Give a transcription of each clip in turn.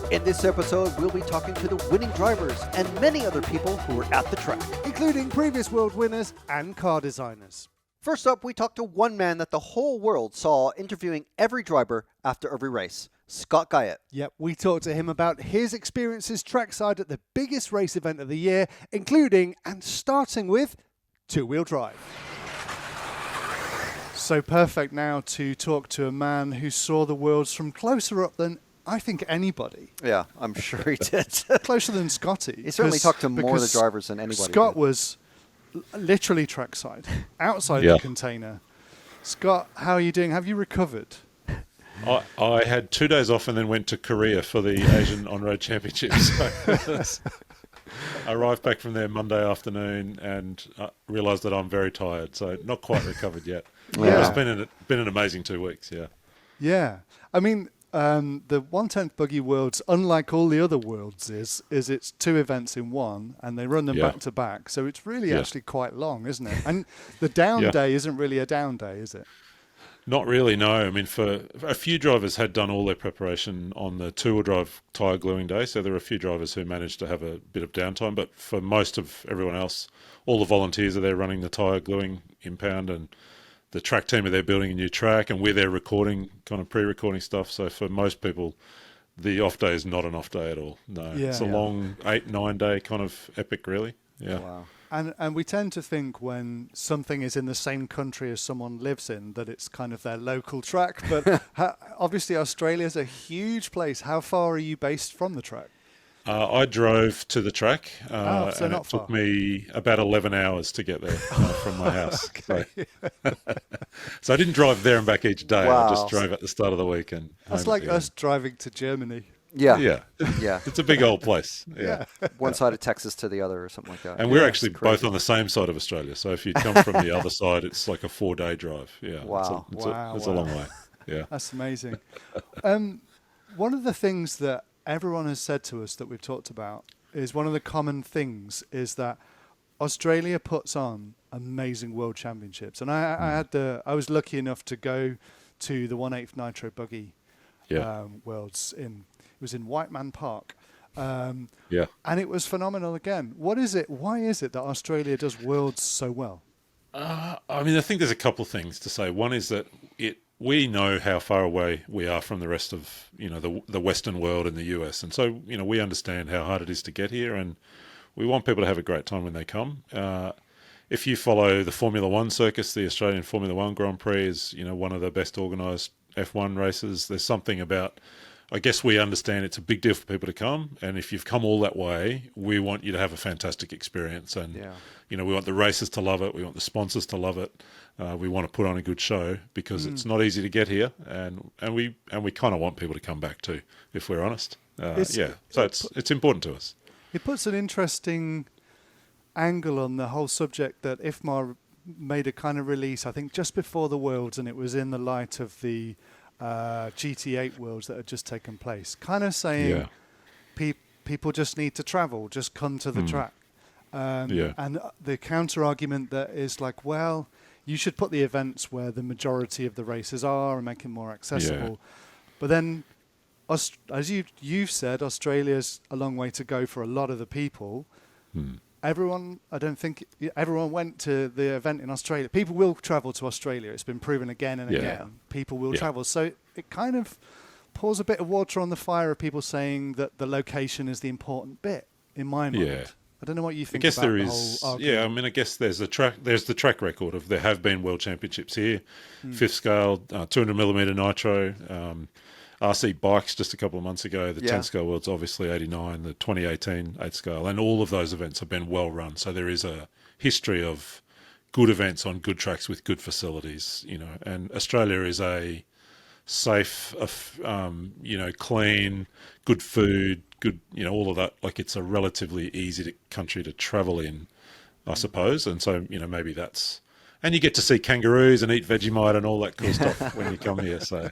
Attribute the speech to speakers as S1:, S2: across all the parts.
S1: In this episode, we'll be talking to the winning drivers and many other people who were at the track,
S2: including previous world winners and car designers.
S1: First up, we talked to one man that the whole world saw interviewing every driver after every race, Scott Guyatt.
S2: Yep, we talked to him about his experiences trackside at the biggest race event of the year, including and starting with two-wheel drive. So perfect now to talk to a man who saw the worlds from closer up than I think anybody.
S1: Yeah, I'm sure he did.
S2: Closer than Scotty.
S1: He certainly talked to more of the drivers than anybody.
S2: Scott was literally trackside, outside the container. Scott, how are you doing? Have you recovered?
S3: I had 2 days off and then went to Korea for the Asian On-Road Championships. I arrived back from there Monday afternoon and realised that I'm very tired, so not quite recovered yet.
S2: Yeah.
S3: It's been an amazing 2 weeks, yeah.
S2: Yeah. I mean, the 1/10 Buggy Worlds, unlike all the other worlds, is it's two events in one, and they run them back to back. So it's really actually quite long, isn't it? And the down day isn't really a down day, is it?
S3: Not really, no. I mean, for a few drivers had done all their preparation on the two-wheel drive tyre gluing day, so there were a few drivers who managed to have a bit of downtime. But for most of everyone else, all the volunteers are there running the tyre gluing impound, and the track team are there building a new track, and we're there recording, kind of pre-recording stuff. So for most people, the off day is not an off day at all. No, it's a long 8-9 day kind of epic, really. Yeah.
S1: Wow.
S2: And we tend to think when something is in the same country as someone lives in that it's kind of their local track. But obviously Australia's a huge place. How far are you based from the track?
S3: I drove to the track,
S2: so
S3: and
S2: not
S3: it took
S2: far.
S3: me about 11 hours to get there from my house. So I didn't drive there and back each day.
S1: Wow.
S3: I just drove at the start of the week. And
S2: That's
S3: home
S2: like
S3: at the
S2: us driving to Germany.
S3: end.
S1: Yeah.
S3: Yeah. It's a big old place. Yeah.
S1: One side of Texas to the other or something like that.
S3: And we're actually both on the same side of Australia. So if you come from the other side, it's like a 4-day drive. Yeah.
S1: Wow.
S3: It's a long way. Yeah.
S2: That's amazing. One of the things that everyone has said to us that we've talked about is one of the common things is that Australia puts on amazing world championships. And I was lucky enough to go to the 1/8 Nitro Buggy Worlds it was in Whiteman Park. And it was phenomenal again. What is it? Why is it that Australia does worlds so well?
S3: I mean, I think there's a couple of things to say. One is that we know how far away we are from the rest of, the Western world and the US. And so, we understand how hard it is to get here, and we want people to have a great time when they come. If you follow the Formula One circus, the Australian Formula One Grand Prix is, one of the best organised F1 races. There's something about, I guess we understand it's a big deal for people to come, and if you've come all that way, we want you to have a fantastic experience. And we want the racers to love it, we want the sponsors to love it, we want to put on a good show because it's not easy to get here, and we kind of want people to come back too, if we're honest. So it's important to us.
S2: It puts an interesting angle on the whole subject that IFMAR made a kind of release, I think, just before the Worlds, and it was in the light of the GT8 Worlds that had just taken place, kind of saying people just need to travel, just come to the track. And the counter argument that is like, well, you should put the events where the majority of the races are and make it more accessible. But then, as you've said, Australia's a long way to go for a lot of the people. I don't think everyone went to the event in Australia. People will travel to Australia. It's been proven again and again. People will travel. So it kind of pours a bit of water on the fire of people saying that the location is the important bit, in my mind. I don't know what you think about the whole argument.
S3: I mean, I guess there's the track record of there have been world championships here, fifth scale, 200mm nitro, RC bikes just a couple of months ago, the 10 scale worlds, obviously 89, the 2018 8 scale, and all of those events have been well run. So there is a history of good events on good tracks with good facilities, and Australia is a safe, clean, good food, good, all of that. Like, it's a relatively easy country to travel in, I suppose. And so, maybe that's, and you get to see kangaroos and eat Vegemite and all that cool stuff when you come here. So,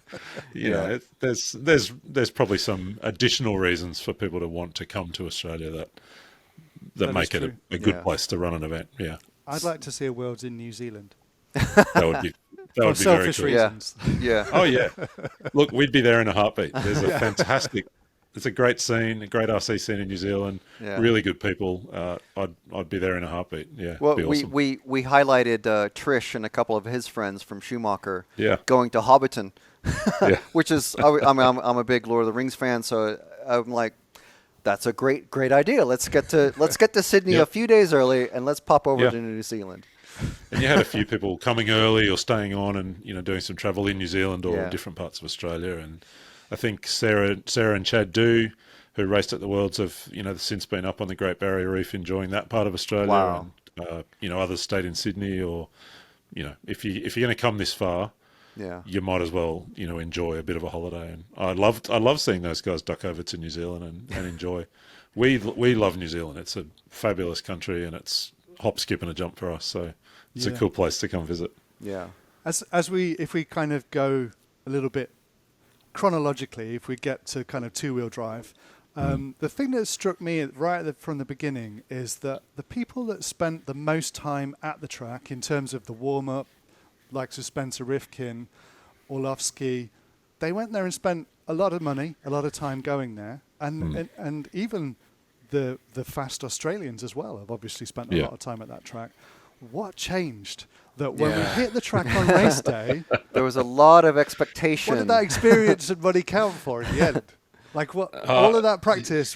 S3: there's probably some additional reasons for people to want to come to Australia that make it a good place to run an event. Yeah,
S2: I'd like to see a Worlds in New Zealand.
S3: That would be very cool.
S2: Selfish reasons.
S1: Yeah.
S3: Oh yeah. Look, we'd be there in a heartbeat. There's a it's a great scene, a great RC scene in New Zealand.
S1: Yeah.
S3: Really good people. I'd be there in a heartbeat. Yeah,
S1: Well,
S3: be awesome.
S1: we highlighted Trish and a couple of his friends from Shoeacher
S3: Yeah.
S1: going to Hobbiton,
S3: Yeah.
S1: which is I'm a big Lord of the Rings fan, so I'm like, that's a great idea. Let's get to Sydney
S3: Yep.
S1: a few days early, and let's pop over
S3: Yeah.
S1: to New Zealand.
S3: And you had a few people coming early or staying on and, doing some travel in New Zealand or
S1: Yeah.
S3: different parts of Australia. And I think Sarah and Chad Do, who raced at the Worlds, have, since been up on the Great Barrier Reef enjoying that part of Australia.
S1: Wow.
S3: And, others stayed in Sydney or, if you're going to come this far,
S1: Yeah.
S3: you might as well, enjoy a bit of a holiday. And I love seeing those guys duck over to New Zealand and enjoy. We love New Zealand. It's a fabulous country and it's hop, skip and a jump for us. So it's a cool place to come visit.
S1: Yeah.
S2: If we kind of go a little bit chronologically, if we get to kind of two-wheel drive, the thing that struck me from the beginning is that the people that spent the most time at the track in terms of the warm-up, like Spencer Rifkin, Orlovsky, they went there and spent a lot of money, a lot of time going there, and even the fast Australians as well have obviously spent a lot of time at that track. What changed that when we hit the track on race day,
S1: There was a lot of expectation.
S2: what did that experience and money count for in the end? Like what all of that practice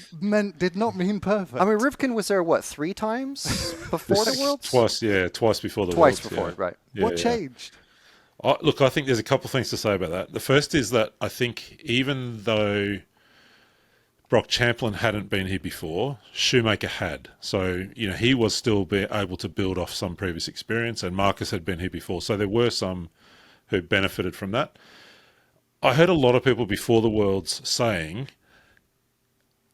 S2: did not mean perfect.
S1: I mean, Rivkin was there, 3 times before the Worlds?
S3: Twice before the
S1: Twice
S3: Worlds.
S1: before, right.
S2: What changed?
S3: Look, I think there's a couple of things to say about that. The first is that I think even though Broc Champlin hadn't been here before, Shoemaker had. So, he was still able to build off some previous experience, and Marcus had been here before. So there were some who benefited from that. I heard a lot of people before the Worlds saying,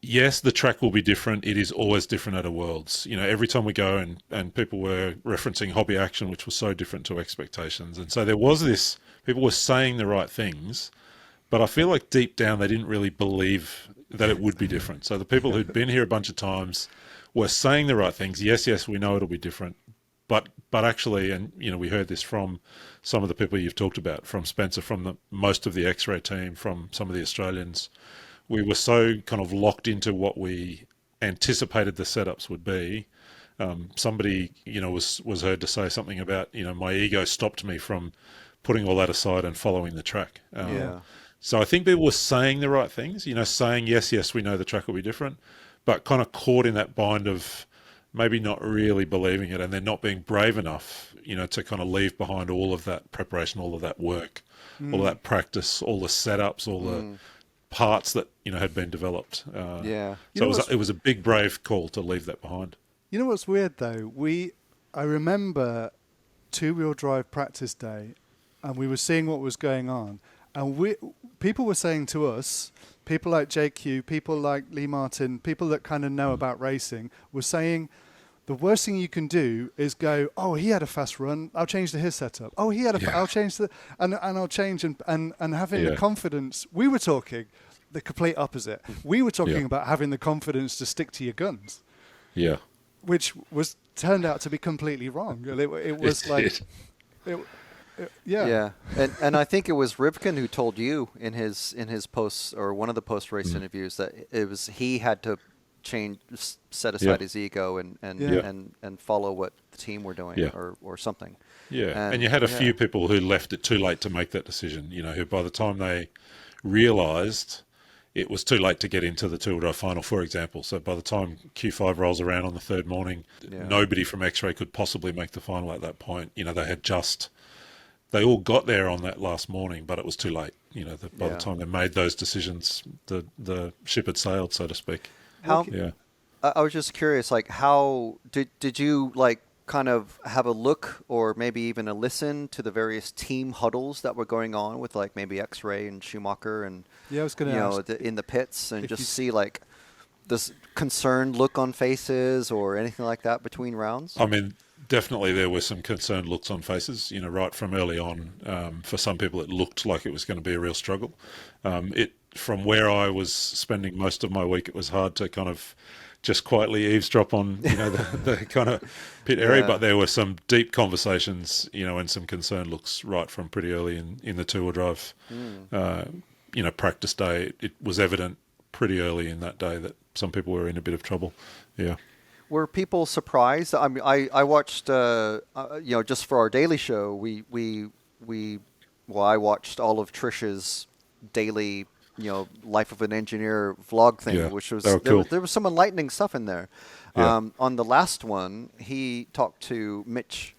S3: yes, the track will be different. It is always different at a Worlds. Every time we go and people were referencing hobby action, which was so different to expectations. And so there was this, people were saying the right things, but I feel like deep down they didn't really believe that it would be different. So the people who'd been here a bunch of times were saying the right things. Yes, we know it'll be different. But actually, and we heard this from some of the people you've talked about, from Spencer, from most of the X-Ray team, from some of the Australians, we were so kind of locked into what we anticipated the setups would be. Somebody, was heard to say something about, my ego stopped me from putting all that aside and following the track. So I think people were saying the right things, saying, yes, we know the track will be different, but kind of caught in that bind of maybe not really believing it and then not being brave enough, to kind of leave behind all of that preparation, all of that work, all of that practice, all the setups, all the parts that, had been developed. So it was a big, brave call to leave that behind.
S2: You know what's weird though? I remember two-wheel drive practice day, and we were seeing what was going on, and people were saying to us, people like JQ, people like Lee Martin, people that kind of know about racing, were saying the worst thing you can do is go, oh, he had a fast run, I'll change to his setup. Oh, he had I'll change and I'll change and having the confidence. We were talking the complete opposite. We were talking about having the confidence to stick to your guns.
S3: Yeah.
S2: Which turned out to be completely wrong. It was like,
S1: Yeah, and I think it was Rivkin who told you in his posts, or one of the post race interviews, that it was he had to set aside his ego and follow what the team were doing or something.
S3: Yeah, and you had a few people who left it too late to make that decision. Who by the time they realised it was too late to get into the two-wheel drive final, for example. So by the time Q5 rolls around on the third morning, nobody from X-Ray could possibly make the final at that point. They all got there on that last morning, but it was too late. By the time they made those decisions, the ship had sailed, so to speak.
S1: I was just curious, like, how did you kind of have a look or maybe even a listen to the various team huddles that were going on with maybe X-Ray and Shoeacher and
S2: I was going to ask,
S1: in the pits, and just see this concerned look on faces or anything like that between rounds?
S3: I mean, definitely there were some concerned looks on faces, right from early on. For some people, it looked like it was going to be a real struggle. From where I was spending most of my week, it was hard to kind of just quietly eavesdrop on, the kind of pit area. But there were some deep conversations, and some concerned looks right from pretty early in the two-wheel drive, practice day. It was evident pretty early in that day that some people were in a bit of trouble. Yeah.
S1: Were people surprised? I mean, I watched, just for our daily show, I watched all of Trish's daily, Life of an Engineer vlog thing, which was,
S3: cool.
S1: there was some enlightening stuff in there.
S3: Yeah.
S1: On the last one, he talked to Mitch,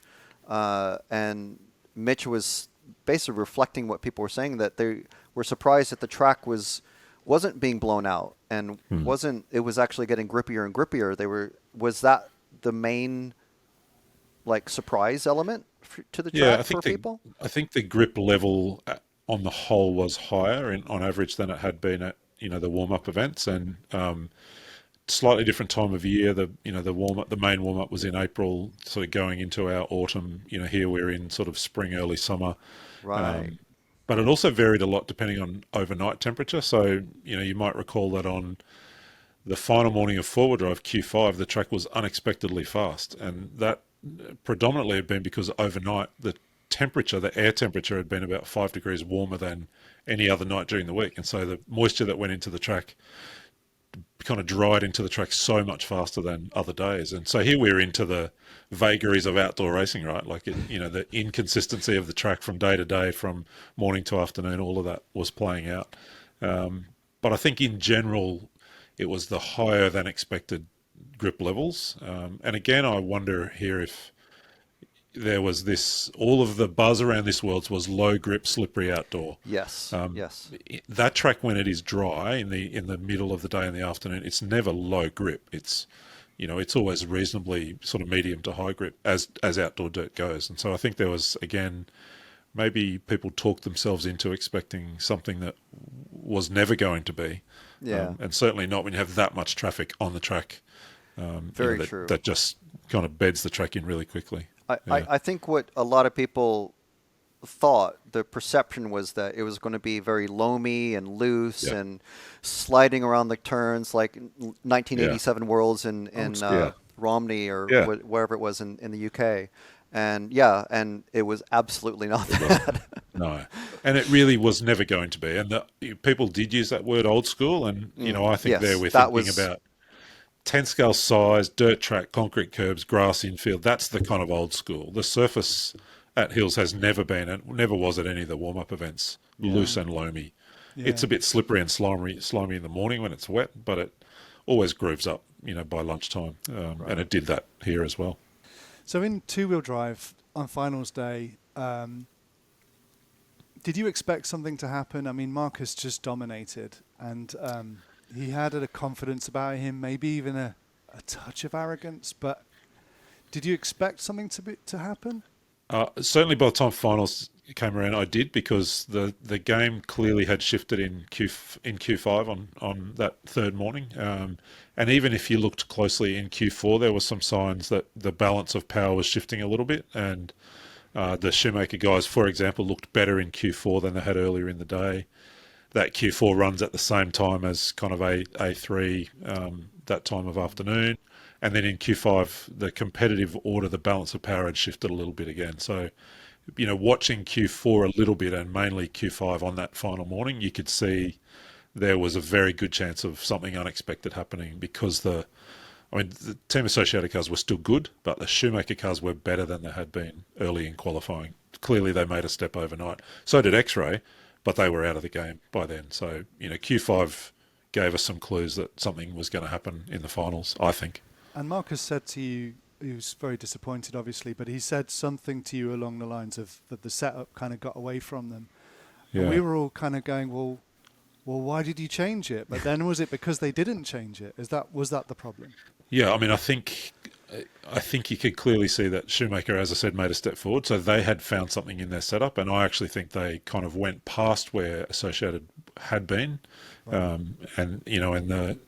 S1: and Mitch was basically reflecting what people were saying, that they were surprised that the track wasn't being blown out and it was actually getting grippier and grippier. Was that the main surprise element to the track for people?
S3: I think the grip level on the whole was higher on average than it had been at the warm up events, and slightly different time of year. The main warm up was in April, sort of going into our autumn. Here we're in sort of spring, early summer.
S1: Right.
S3: But it also varied a lot depending on overnight temperature. So, you might recall that on the final morning of four-wheel drive Q5, the track was unexpectedly fast. And that predominantly had been because overnight the air temperature had been about 5 degrees warmer than any other night during the week. And so the moisture that went into the track kind of dried into the track so much faster than other days. And so here we're into the vagaries of outdoor racing, right? The inconsistency of the track from day to day, from morning to afternoon, all of that was playing out. But I think in general, it was the higher than expected grip levels. And again, I wonder here if there was all of the buzz around this Worlds was low grip, slippery outdoor.
S1: Yes. Yes.
S3: That track, when it is dry in the middle of the day in the afternoon, it's never low grip. It's always reasonably sort of medium to high grip as outdoor dirt goes. And so I think there was, again, maybe people talked themselves into expecting something that was never going to be.
S1: Yeah.
S3: And certainly not when you have that much traffic on the track.
S1: Very true.
S3: That just kind of beds the track in really quickly.
S1: I think what a lot of people thought, the perception was that it was going to be very loamy and loose and sliding around the turns like 1987 Worlds in Romney or wherever it was in the UK. And it was absolutely not that.
S3: No. And it really was never going to be. And people did use that word old school. And, I think there we're thinking about 10 scale size, dirt track, concrete curbs, grass infield. That's the kind of old school. The surface at Hills has never been, and never was at any of the warm-up events, loose and loamy. Yeah. It's a bit slippery and slimy in the morning when it's wet, but it always grooves up, by lunchtime. And it did that here as well.
S2: So in two-wheel drive on finals day, did you expect something to happen? I mean, Marcus just dominated, and he had a confidence about him, maybe even a touch of arrogance. But did you expect something to happen?
S3: Certainly by the time finals came around, I did, because the game clearly had shifted in Q5 on that third morning. And even if you looked closely in Q4, there were some signs that the balance of power was shifting a little bit. And the Shoemaker guys, for example, looked better in Q4 than they had earlier in the day. That Q4 runs at the same time as kind of A3 that time of afternoon. And then in Q5, the competitive order, the balance of power had shifted a little bit again. So, watching Q4 a little bit and mainly Q5 on that final morning, you could see there was a very good chance of something unexpected happening, because the team associated cars were still good, but the Shoemaker cars were better than they had been early in qualifying. Clearly they made a step overnight. So did X-Ray, but they were out of the game by then. So, Q5 gave us some clues that something was going to happen in the finals, I think.
S2: And Marcus said to you, he was very disappointed, obviously, but he said something to you along the lines of that the setup kind of got away from them. Yeah. And we were all kind of going, well, why did you change it? But then was it because they didn't change it? Was that the problem? Yeah,
S3: I think you could clearly see that Shoemaker, as I said, made a step forward. So they had found something in their setup, and I actually think they kind of went past where Associated had been. Right. And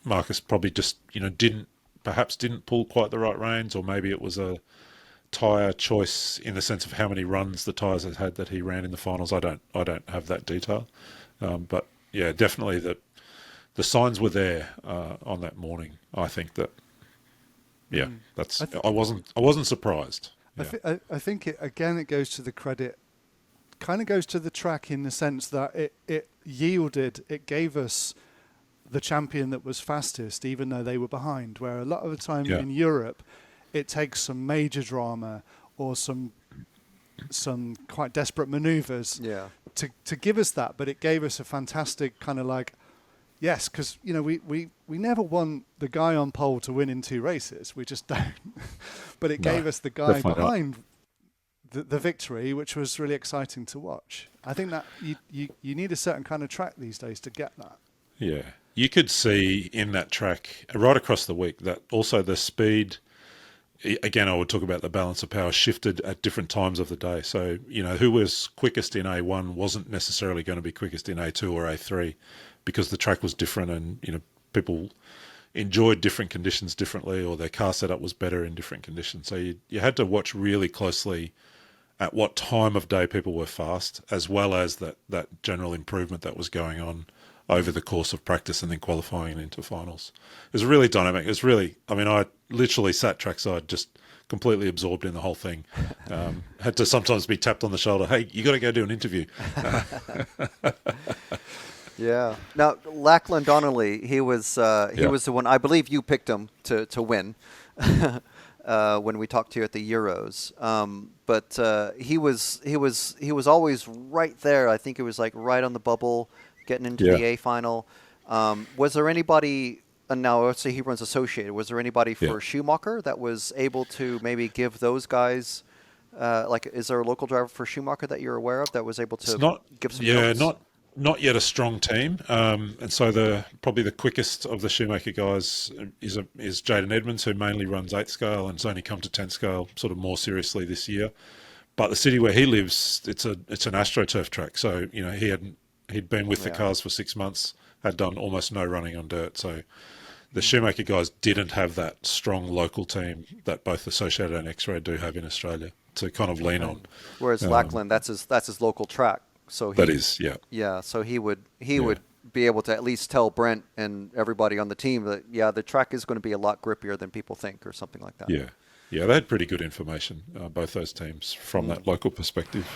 S3: Marcus probably just, didn't pull quite the right reins, or maybe it was a tyre choice in the sense of how many runs the tyres had that he ran in the finals. I don't have that detail. But yeah, definitely that the signs were there on that morning. I think that, I wasn't surprised. Yeah.
S2: I think it goes to the credit, kind of goes to the track in the sense that it yielded, it gave us the champion that was fastest, even though they were behind. Where a lot of the time
S3: Yeah.
S2: in Europe, it takes some major drama or some quite desperate manoeuvres to give us that. But it gave us a fantastic kind of like, yes, because we never want the guy on pole to win in 2 races. We just don't. But it gave us the guy behind the victory, which was really exciting to watch. I think that you need a certain kind of track these days to get that.
S3: Yeah. You could see in that track right across the week that also the speed, again, I would talk about the balance of power, shifted at different times of the day. So, who was quickest in A1 wasn't necessarily going to be quickest in A2 or A3 because the track was different and, people enjoyed different conditions differently, or their car setup was better in different conditions. So you had to watch really closely at what time of day people were fast, as well as that general improvement that was going on over the course of practice and then qualifying into finals. It was really dynamic. It was really, I literally sat trackside just completely absorbed in the whole thing. Had to sometimes be tapped on the shoulder. Hey, you got to go do an interview.
S1: Yeah. Now, Lachlan Donnelly, he was the one, I believe you picked him to win when we talked to you at the Euros. But he was always right there. I think it was like right on the bubble, getting into the A final. Was there anybody, and now let's say he runs Associated, was there anybody for Schumacher that was able to maybe give those guys, is there a local driver for Schumacher that you're aware of that was able to give some notes?
S3: Not yet a strong team, and so probably the quickest of the Shoemaker guys is Jayden Edmonds, who mainly runs 8 scale and has only come to 10 scale sort of more seriously this year. But the city where he lives, it's an AstroTurf track, so he'd been with the cars for 6 months, had done almost no running on dirt. So the Shoemaker guys didn't have that strong local team that both Associated and X-Ray do have in Australia to kind of lean on.
S1: Whereas Lachlan, that's his local track. So so he would be able to at least tell Brent and everybody on the team that the track is going to be a lot grippier than people think, or something like that.
S3: Yeah, they had pretty good information, both those teams, from that local perspective.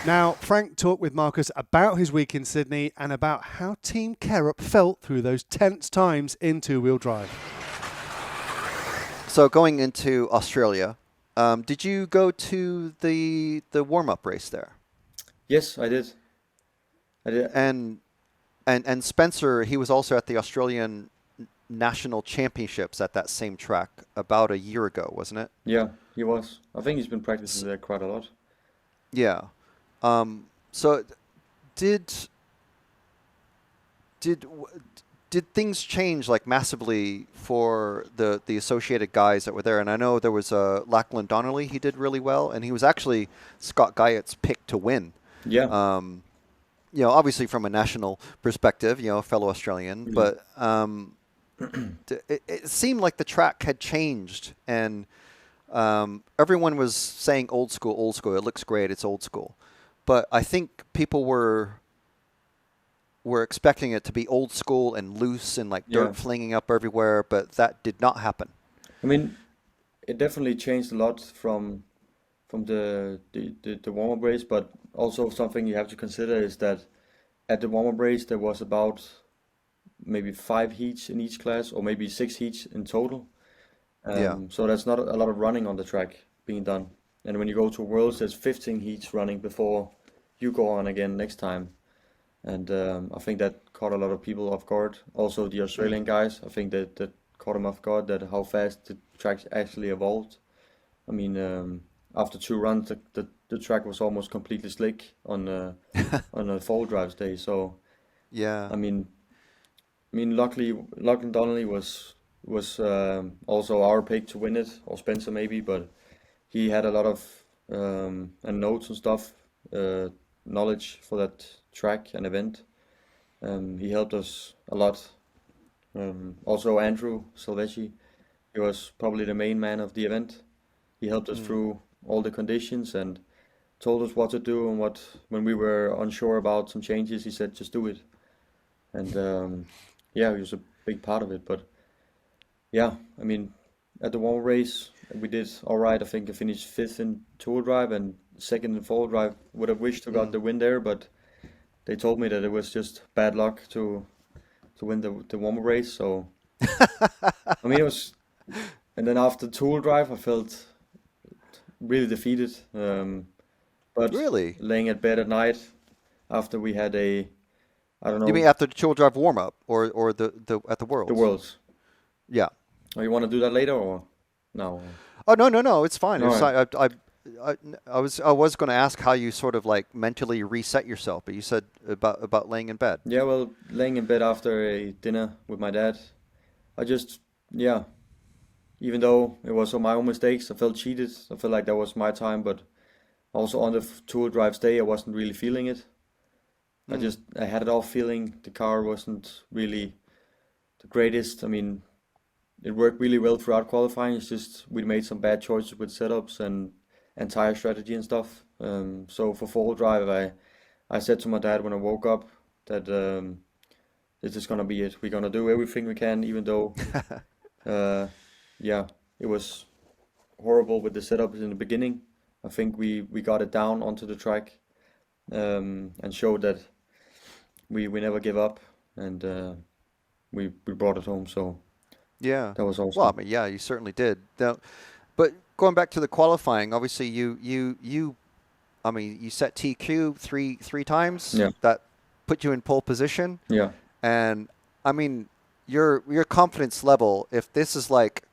S2: Now, Frank talked with Marcus about his week in Sydney and about how Team Kærup felt through those tense times in 2-wheel drive.
S1: So going into Australia, did you go to the warm-up race there?
S4: Yes, I did.
S1: And Spencer, he was also at the Australian National Championships at that same track about a year ago, wasn't it?
S4: Yeah, he was. I think he's been practicing there quite a lot.
S1: Yeah. So did things change like massively for the Associated guys that were there? And I know there was Lachlan Donnelly. He did really well, and he was actually Scott Guyatt's pick to win.
S4: Yeah.
S1: Obviously from a national perspective, a fellow Australian, but it seemed like the track had changed, and everyone was saying old school. It looks great. It's old school. But I think people were expecting it to be old school and loose and like dirt flinging up everywhere, but that did not happen.
S4: I mean, it definitely changed a lot from the warm-up race, but also something you have to consider is that at the warm-up race there was about maybe 5 heats in each class, or maybe 6 heats in total. So that's not a lot of running on the track being done. And when you go to Worlds, there's 15 heats running before you go on again next time. And I think that caught a lot of people off guard. Also the Australian guys, I think that caught them off guard, that how fast the track actually evolved. I mean, after 2 runs, the track was almost completely slick on a fall drives day. So I mean, luckily Lachlan Donnelly was also our pick to win it, or Spencer maybe, but he had a lot of and notes and stuff, knowledge for that track and event. He helped us a lot. Also Andrew Silvestri, he was probably the main man of the event. He helped us through all the conditions and told us what to do, and when we were unsure about some changes, he said just do it. And he was a big part of it. But I mean, at the warm race we did all right. I think I finished 5th in 2-wheel drive and 2nd in 4-wheel drive. Would have wished to got the win there, but they told me that it was just bad luck to win the warm-up race. So I mean, it was, and then after tool drive, I felt really defeated. But
S1: Really?
S4: laying at bed at night after we had I don't know.
S1: You mean after the tool drive warm up, or the at the Worlds?
S4: The Worlds.
S1: Yeah.
S4: Oh, you want to do that later or no?
S1: Oh no, it's fine.
S4: All
S1: It's
S4: right.
S1: I was going to ask how you sort of like mentally reset yourself, but you said about laying in bed.
S4: Yeah, well, laying in bed after a dinner with my dad, I just, yeah, even though it was my own mistakes, I felt cheated. I felt like that was my time, but also on the tour drives day, I wasn't really feeling it. I had it off feeling the car wasn't really the greatest. I mean, it worked really well throughout qualifying. It's just we made some bad choices with setups and tire strategy and stuff. So for fall drive, I said to my dad when I woke up that this is gonna be it. We're gonna do everything we can, even though, yeah, it was horrible with the setups in the beginning. I think we got it down onto the track, and showed that we never give up, and we brought it home. So
S1: Yeah.
S4: that was awesome.
S1: Well, I mean, yeah, you certainly did. Now, but going back to the qualifying, obviously you I mean, you set TQ three times.
S4: Yeah.
S1: That put you in pole position.
S4: Yeah,
S1: And I mean, your confidence level, if this is like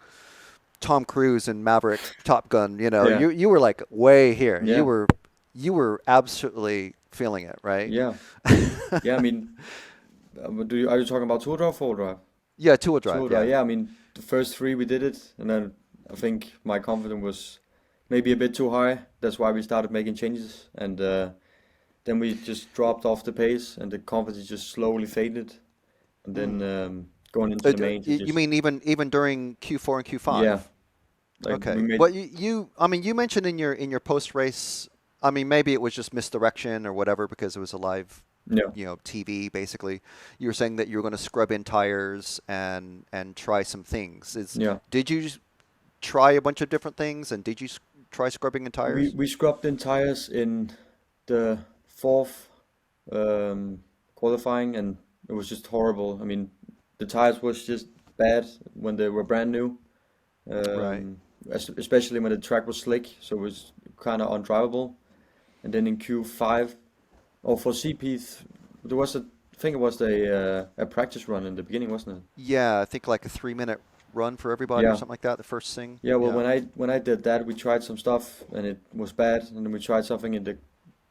S1: Tom Cruise and Maverick Top Gun, you know,
S4: Yeah.
S1: you were like way here.
S4: Yeah.
S1: You were absolutely feeling it, right?
S4: yeah, yeah. I mean, are you talking about tour drive or four drive?
S1: Yeah, two-wheel drive.
S4: Tour
S1: Yeah.
S4: drive, yeah. I mean, the first three we did it, and then I think my confidence was maybe a bit too high. That's why we started making changes, and then we just dropped off the pace, and the confidence just slowly faded. And then going into the mains,
S1: You mean even during Q4 and Q5?
S4: yeah, like
S1: Okay.
S4: we made,
S1: But I mean, you mentioned in your post race. I mean, maybe it was just misdirection or whatever because it was a live,
S4: yeah,
S1: TV basically. You were saying that you were going to scrub in tires and try some things.
S4: yeah.
S1: Did you try a bunch of different things, and did you try scrubbing in tires?
S4: We scrubbed in tires in the fourth qualifying, and it was just horrible. I mean, the tires was just bad when they were brand new,
S1: Right.
S4: especially when the track was slick, so it was kind of undrivable. And then in Q5, or for CP, there was I think it was a practice run in the beginning, wasn't it?
S1: Yeah, I think like a 3-minute run for everybody or
S4: Yeah.
S1: something like that. The first thing.
S4: Yeah, well, when I did that, we tried some stuff and it was bad, and then we tried something in the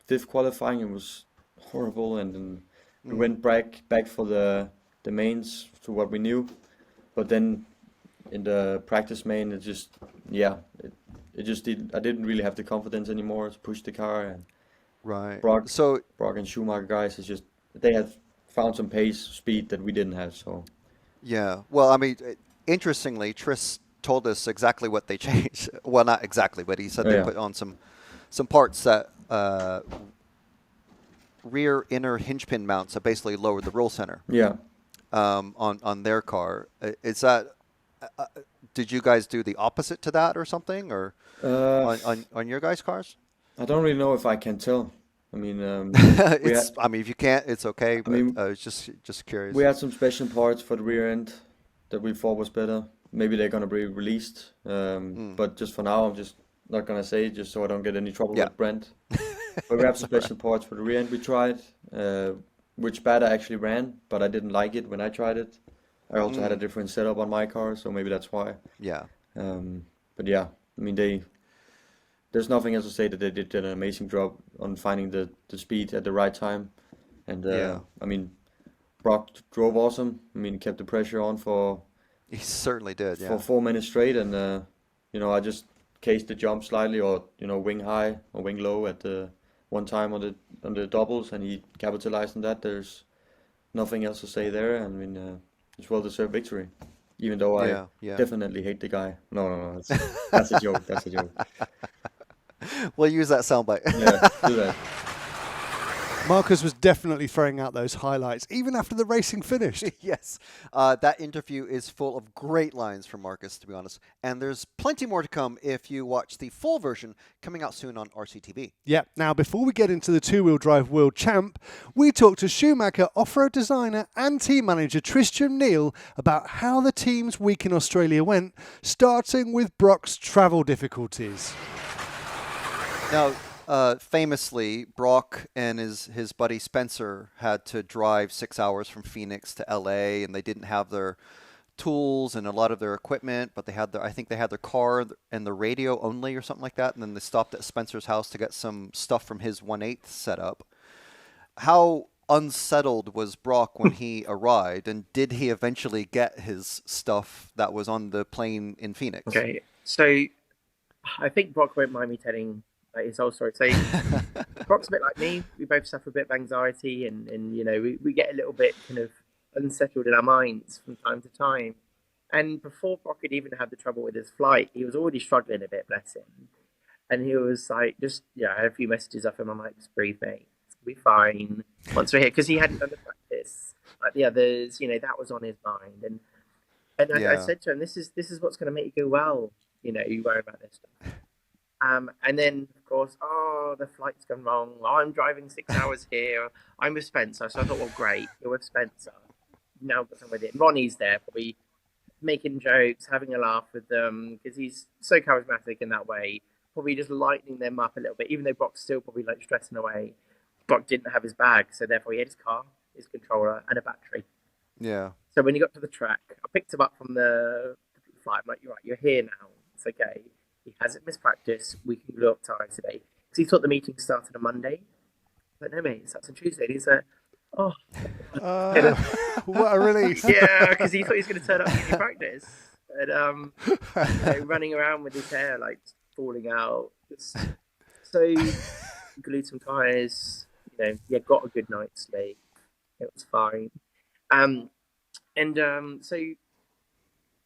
S4: fifth qualifying, it was horrible, and then we went back for the mains to what we knew, but then in the practice main, it just I didn't really have the confidence anymore to push the car, and
S1: Right.
S4: Broc
S1: So
S4: and Shoeacher guys, it's just they had found some pace, speed that we didn't have, so
S1: yeah. Well, I mean, interestingly, Tris told us exactly what they changed. Well, not exactly, but he said they
S4: Yeah.
S1: put on some parts that rear inner hinge pin mounts that basically lowered the roll center
S4: yeah.
S1: on their car. Is that? Did you guys do the opposite to that or something, or on your guys' cars?
S4: I don't really know if I can tell. I mean, we had,
S1: I mean, if you can't, it's okay. But
S4: mean,
S1: I was just curious.
S4: we had some special parts for the rear end that we thought was better. Maybe they're gonna be released, but just for now, I'm just not gonna say it, just so I don't get any trouble
S1: Yeah.
S4: with Brent. But we have some special parts for the rear end we tried, which bad I actually ran, but I didn't like it when I tried it. I also had a different setup on my car, so maybe that's why.
S1: Yeah.
S4: But yeah, I mean there's nothing else to say that they did an amazing job on finding the speed at the right time, and
S1: Yeah.
S4: I mean Broc drove awesome. I mean kept the pressure on for
S1: He certainly did. Yeah.
S4: 4 minutes straight, and I just cased the jump slightly, or wing high or wing low at the one time on the doubles, and he capitalized on that. There's nothing else to say there. I mean, it's well-deserved victory, even though I
S1: Yeah.
S4: definitely hate the guy. No, that's a joke. That's a joke.
S1: We'll use that soundbite.
S4: Yeah, do that.
S2: Marcus was definitely throwing out those highlights, even after the racing finished.
S1: Yes. That interview is full of great lines from Marcus, to be honest. And there's plenty more to come if you watch the full version coming out soon on RCTV.
S2: Yeah, now before we get into the two-wheel drive world champ, we talked to Shoemaker off-road designer and team manager Tristram Neal about how the team's week in Australia went, starting with Broc's travel difficulties.
S1: Now, famously, Broc and his buddy Spencer had to drive 6 hours from Phoenix to LA, and they didn't have their tools and a lot of their equipment, but I think they had their car and the radio only or something like that, and then they stopped at Spencer's house to get some stuff from his 1/8 setup. How unsettled was Broc when he arrived, and did he eventually get his stuff that was on the plane in Phoenix?
S5: Okay, so I think Broc won't mind me telling his whole story. So Broc's a bit like me. We both suffer a bit of anxiety, and you know, we get a little bit kind of unsettled in our minds from time to time. And before Broc had even had the trouble with his flight, he was already struggling a bit, bless him. And he was like, I had a few messages off him. I'm like, just breathe, mate. It's gonna be fine once we're here, because he hadn't done the practice like the others. You know, that was on his mind. And I said to him, this is what's going to make you go well. You know, you worry about this stuff. And then, of course, the flight's gone wrong. I'm driving 6 hours here. I'm with Spencer. So I thought, well, great. You're with Spencer. Now I've got someone with it. Ronnie's there, probably making jokes, having a laugh with them, because he's so charismatic in that way. Probably just lightening them up a little bit, even though Broc's still probably like stressing away. Broc didn't have his bag, so therefore he had his car, his controller, and a battery.
S1: Yeah.
S5: So when he got to the track, I picked him up from the flight. I'm like, you're right, you're here now. It's okay. He hasn't missed practice. We can go up time today. Because he thought the meeting started on Monday. But no, mate, it starts on Tuesday. And he's like, what
S2: a relief.
S5: Yeah, because he thought he was going to turn up in practice. And running around with his hair like falling out. So glued some tyres. You know, yeah, got a good night's sleep. It was fine. So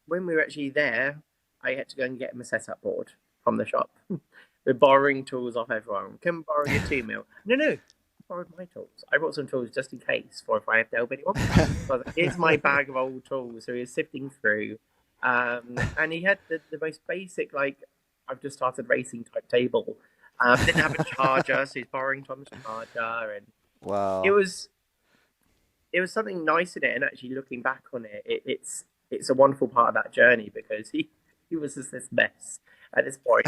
S5: when we were actually there, I had to go and get him a setup board from the shop. We're borrowing tools off everyone. Can we borrow your 2 mil? No. I borrowed my tools. I brought some tools just in case, for if I have to help anyone. So I was like, here's my bag of old tools. So he was sifting through. And he had the most basic, like, I've just started racing type table. Didn't have a charger, so he's borrowing Tom's charger. And
S1: wow.
S5: It was something nice in it, and actually looking back on it, it's a wonderful part of that journey, because he was just this mess at this point.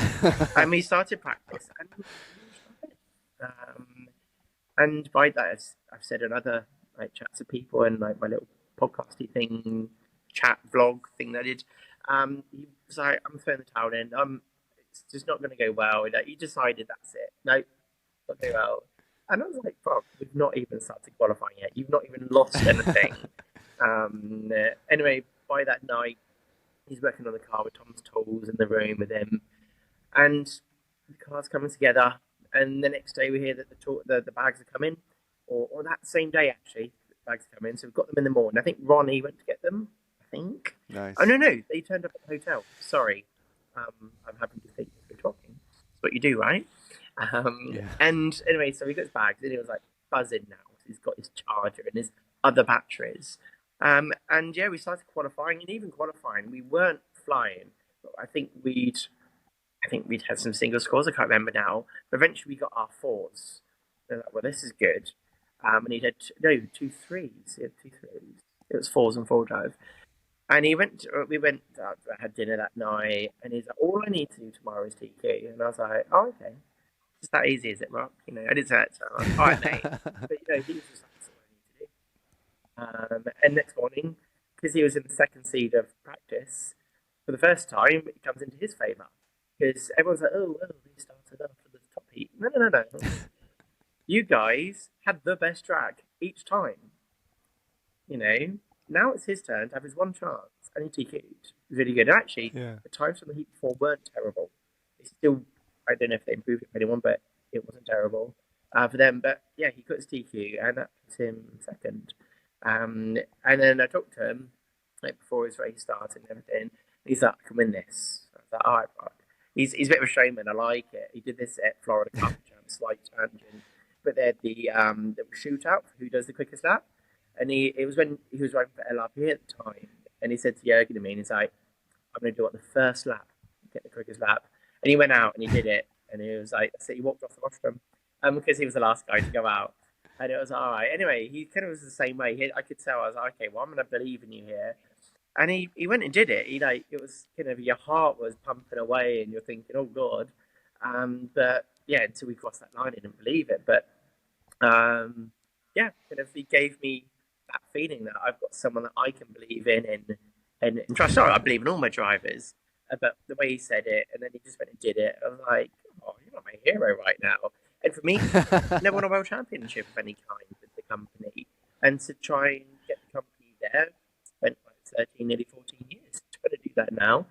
S5: And we started practice, and by that, I've said in other like chats with people and like my little podcasty thing, chat vlog thing that I did. He was like, I'm throwing the towel in. It's just not going to go well. You decided that's it. No, not going well. And I was like, fuck, we've not even started qualifying yet. You've not even lost anything. Anyway, by that night, he's working on the car with Tom's tools in the room with him. And the car's coming together. And the next day we hear that the bags are coming. Or that same day, actually, the bags are coming. So we've got them in the morning. I think Ronnie went to get them, I think.
S1: Nice.
S5: Oh, no. They turned up at the hotel. Sorry. I'm happy to think we're talking. That's what you do, right? Yeah. And anyway, so he got his bags and he was like buzzing now. He's got his charger and his other batteries. And yeah, we started qualifying, and even qualifying, we weren't flying. But I think we'd had some single scores. I can't remember now. But eventually, we got our 4s. They're like, well, this is good. And he had 2 3s. He had 2 3s. It was 4s and 4-drive. And we went. I had dinner that night, and he's like, all I need to do tomorrow is TQ. And I was like, oh, okay. It's that easy, is it, Rob? You know, I didn't say that to him. I was like, all right, mate. But you know, he was just like, that's all I need to do. And next morning, because he was in the second seed of practice, for the first time, it comes into his favour. Because everyone's like, oh, well, he started off at the top heat. No. You guys had the best drag each time. You know, now it's his turn to have his one chance, and he TQ'd. Really good. And actually, the times from the heat before weren't terrible. It's still, I don't know if they improved it for anyone, but it wasn't terrible for them. But yeah, he got his TQ, and that puts him second. And then I talked to him like before his race started and everything. And he's like, I can win this. I was like, all right, Broc. He's a bit of a showman. I like it. He did this at Florida Cup, slight tangent. but they had the shootout for who does the quickest lap, and it was when he was riding for LRP at the time, and he said to Jürgen and me, and he's like, "I'm going to do it on the first lap, get the quickest lap," and he went out and he did it, and he was like, so he walked off the rostrum, because he was the last guy to go out, and it was all right. Anyway, he kind of was the same way. I could tell. I was like, okay, well, I'm going to believe in you here. And he went and did it. It was kind of, your heart was pumping away, and you're thinking, oh God. But yeah, until we crossed that line, I didn't believe it. But yeah, kind of, he gave me that feeling that I've got someone that I can believe in and trust. Sorry, I believe in all my drivers. But the way he said it, and then he just went and did it, I was like, oh, you're not my hero right now. And for me, never won a world championship of any kind with the company, and to try and get the company there, spent like 13, nearly 14 years trying to do that now.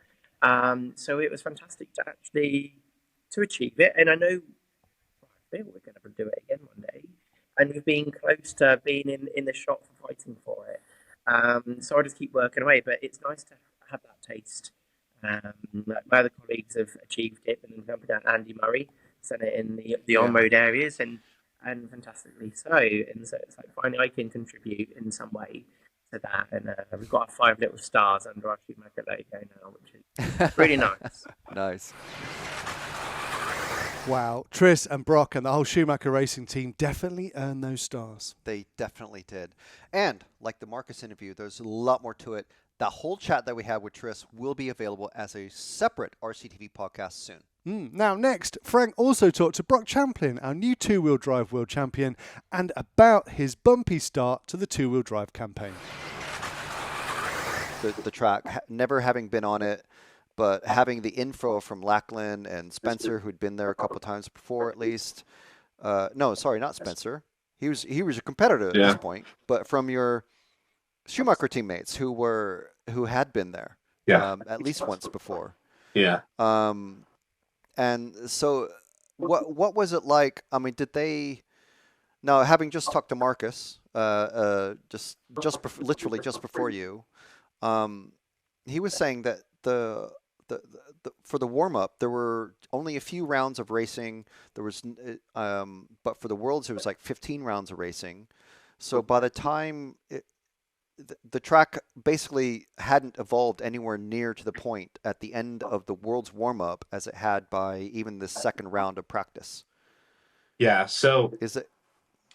S5: So it was fantastic to actually to achieve it, and I know I feel we're going to do it again one day, and we've been close to being in the shot for fighting for it. So I just keep working away, but it's nice to have that taste. My other colleagues have achieved it, and Andy Murray sent it in the on-road areas, and fantastically so. And so it's like finally I can contribute in some way to that. And we've got our 5 little stars under our Shoeacher logo now, which is really nice.
S1: Nice.
S2: Wow, Tris and Broc and the whole Shoeacher racing team definitely earned those stars.
S1: They definitely did. And like the Marcus interview, there's a lot more to it. The whole chat that we had with Tris will be available as a separate RCTV podcast soon.
S2: Now, next, Frank also talked to Broc Champlin, our new two-wheel drive world champion, and about his bumpy start to the two-wheel drive campaign.
S1: The track, never having been on it, but having the info from Lachlan and Spencer, who'd been there a couple times before at least. No, sorry, not Spencer. He was a competitor at this point, but from your Shoeacher teammates who had been there at least once before.
S6: Yeah.
S1: And so what was it like? I mean, did they? Now, having just talked to Marcus, literally just before you, he was saying that for the warm up there were only a few rounds of racing. There was, but for the Worlds it was like 15 rounds of racing. So by the time the track basically hadn't evolved anywhere near to the point at the end of the World's warm-up as it had by even the second round of practice.
S6: Yeah, so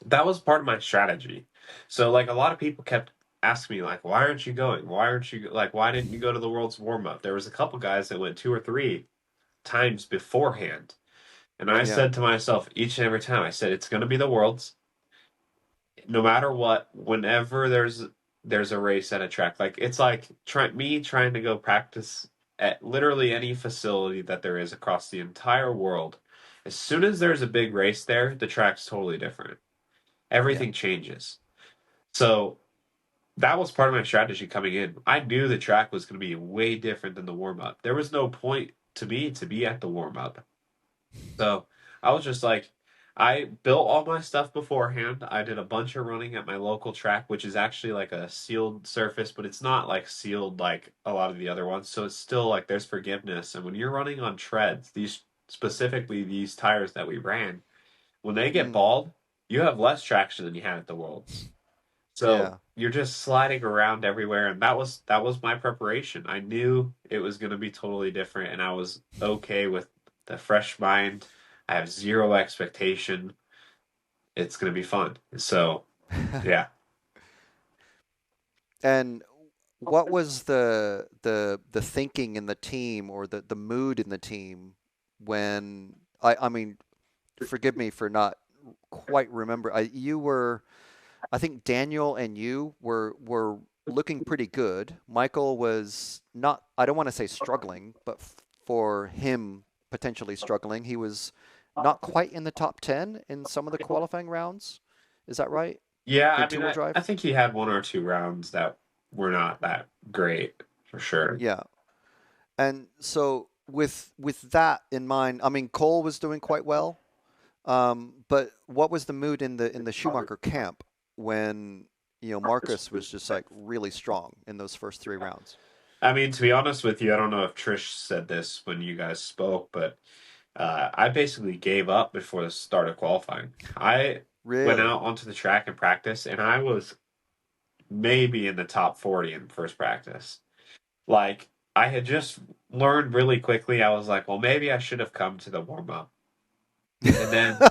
S6: that was part of my strategy. So like a lot of people kept asking me like, why aren't you going? Why didn't you go to the World's warm-up? There was a couple guys that went 2 or 3 times beforehand. And I said to myself each and every time, I said, it's going to be the Worlds. No matter what, whenever there's a race at a track, like it's like trying to go practice at literally any facility that there is across the entire world. As soon as there's a big race there, the track's totally different. Everything changes. So that was part of my strategy coming in. I knew the track was going to be way different than the warm-up. There was no point to me to be at the warm-up. So I was just like, I built all my stuff beforehand. I did a bunch of running at my local track, which is actually like a sealed surface, but it's not like sealed like a lot of the other ones. So it's still like there's forgiveness. And when you're running on treads, specifically these tires that we ran, when they get bald, you have less traction than you had at the Worlds. So you're just sliding around everywhere. And that was my preparation. I knew it was going to be totally different, and I was okay with the fresh mind. I have zero expectation. It's going to be fun. So, yeah.
S1: And what was the thinking in the team, or the mood in the team when I mean, forgive me for not quite remember. I think Daniel and you were looking pretty good. Michael was not, I don't want to say struggling, but for him potentially struggling. He was not quite in the top 10 in some of the qualifying rounds. Is that right?
S6: Yeah, I think he had 1 or 2 rounds that were not that great, for sure.
S1: Yeah. And so with that in mind, I mean, Cole was doing quite well. But what was the mood in the Shoeacher camp when, Marcus was just like really strong in those first 3 rounds?
S6: I mean, to be honest with you, I don't know if Trish said this when you guys spoke, but I basically gave up before the start of qualifying. I went
S1: Really?
S6: out onto the track and practice, and I was maybe in the top 40 in first practice. Like, I had just learned really quickly. I was like, well, maybe I should have come to the warm up. And then that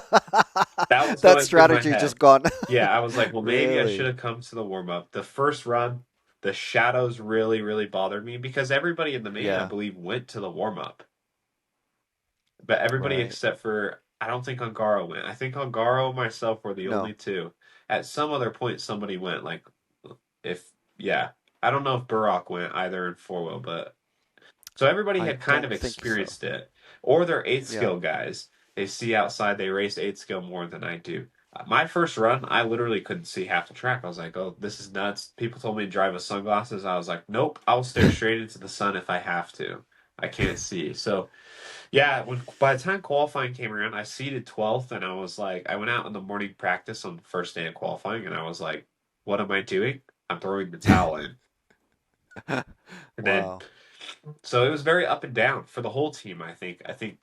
S6: was
S1: That
S6: going through my
S1: strategy
S6: head.
S1: just gone.
S6: Yeah, I was like, well, maybe I should
S1: Really?
S6: have come to the warm up. The first run, the shadows really, really bothered me because everybody in the main, I
S1: Yeah.
S6: believe, went to the warm up. But everybody
S1: Right.
S6: except for, I don't think Ongaro went. I think Ongaro and myself were the
S1: No.
S6: only two. At some other point, somebody went. Like, if, yeah. I don't know if Broc went either in four wheel, but so everybody
S1: I
S6: had kind of
S1: don't think so.
S6: experienced it. Or they're eight
S1: Yeah.
S6: skill guys. They see outside, they race eight skill more than I do. My first run, I literally couldn't see half the track. I was like, oh, this is nuts. People told me to drive with sunglasses. I was like, nope, I'll stare straight into the sun if I have to. I can't see. So, yeah, by the time qualifying came around, I seeded 12th, and I was like, I went out in the morning practice on the first day of qualifying, and I was like, what am I doing? I'm throwing the towel in. And then
S1: Wow.
S6: so it was very up and down for the whole team, I think. I think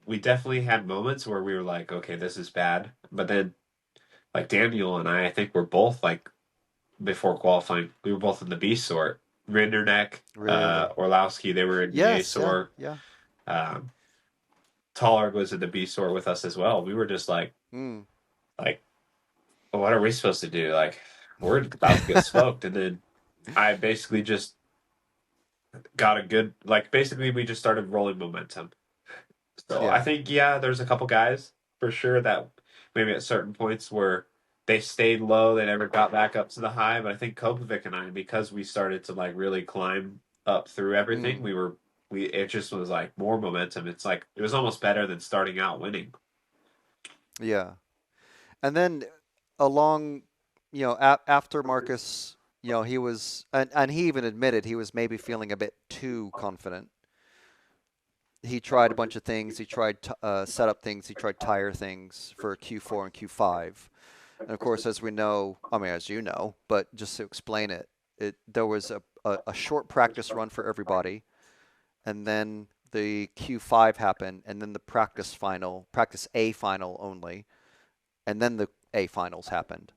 S6: we definitely had moments where we were like, okay, this is bad. But then like Daniel and I think we're both like before qualifying, we were both in the B sort. Rinderneck,
S1: Really?
S6: Orlowski, they were in the A
S1: Yes. Yeah.
S6: sort.
S1: Yeah.
S6: Um, Tallard was in the B sort with us as well. We were just like,
S1: Mm.
S6: well, what are we supposed to do? Like, we're about to get smoked. And then I basically just got a good, like, basically we just started rolling momentum. So I
S1: Yeah.
S6: think, yeah, there's a couple guys for sure that maybe at certain points where they stayed low, they never got back up to the high. But I think Kopovic and I, because we started to like really climb up through everything,
S1: Mm.
S6: it just was like more momentum. It's like it was almost better than starting out winning.
S1: Yeah. And then along, after Marcus, he was, and he even admitted he was maybe feeling a bit too confident. He tried a bunch of things. He tried setup things. He tried tire things for Q4 and Q5. And of course, as we know, I mean, as you know, but just to explain it, there was a short practice run for everybody, and then the Q5 happened, and then the practice A final only, and then the A finals happened.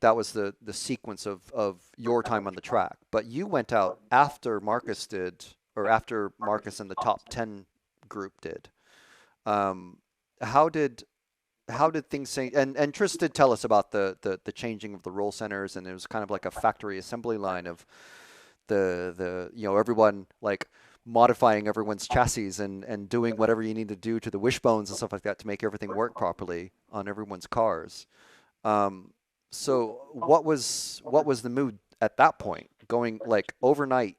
S1: That was the sequence of your time on the track. But you went out after Marcus did, or after Marcus and the top 10 group did. Um, how did things change? And Tris did tell us about the changing of the roll centers, and it was kind of like a factory assembly line of the everyone like modifying everyone's chassis and doing whatever you need to do to the wishbones and stuff like that to make everything work properly on everyone's cars. So what was the mood at that point, going like overnight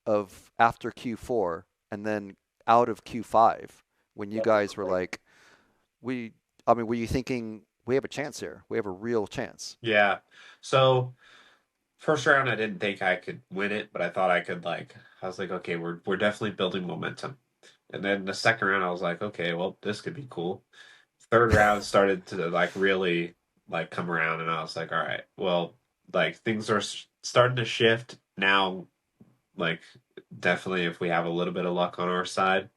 S1: of after Q4 and then out of Q5, when you guys were like, were you thinking we have a chance here? We have a real chance.
S6: Yeah. So first round, I didn't think I could win it, but I thought I could. Like, I was like, okay, we're definitely building momentum. And then the second round, I was like, okay, well, this could be cool. Third round started to like really like come around, and I was like, all right, well, like things are starting to shift now. Like, definitely, if we have a little bit of luck on our side,